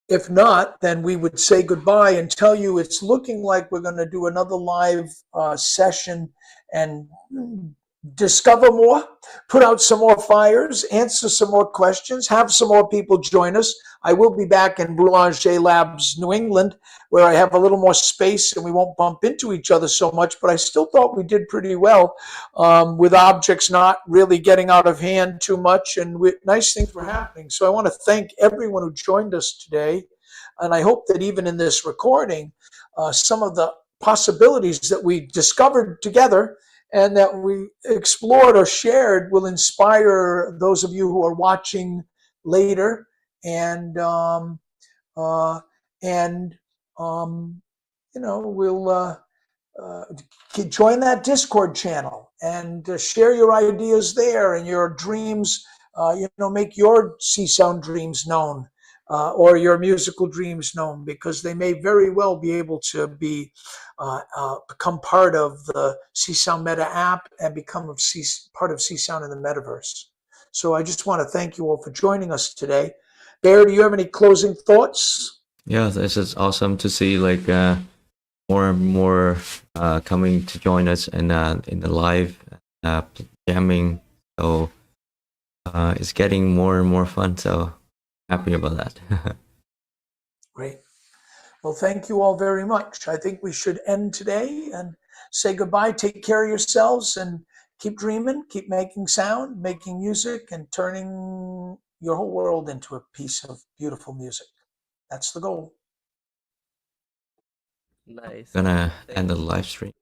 if not, then we would say goodbye and tell you it's looking like we're going to do another live session and discover more, put out some more fires, answer some more questions, have some more people join us. I will be back in Boulanger Labs, New England, where I have a little more space and we won't bump into each other so much, but I still thought we did pretty well, with objects not really getting out of hand too much, and nice things were happening. So I want to thank everyone who joined us today. And I hope that even in this recording, some of the possibilities that we discovered together and that we explored or shared will inspire those of you who are watching later, and uh, and we'll uh, join that Discord channel and share your ideas there and your dreams. Make your Csound dreams known, or your musical dreams known, because they may very well be able to become part of the CsoundMeta app and become part of Csound in the metaverse. So I just want to thank you all for joining us today. Bear, do you have any closing thoughts? Yeah, this is awesome to see like more and more coming to join us in the live jamming. So it's getting more and more fun. So happy about that. Great. Well, thank you all very much. I think we should end today and say goodbye. Take care of yourselves and keep dreaming, keep making sound, making music, and turning your whole world into a piece of beautiful music. That's the goal. Nice. Gonna end the live stream.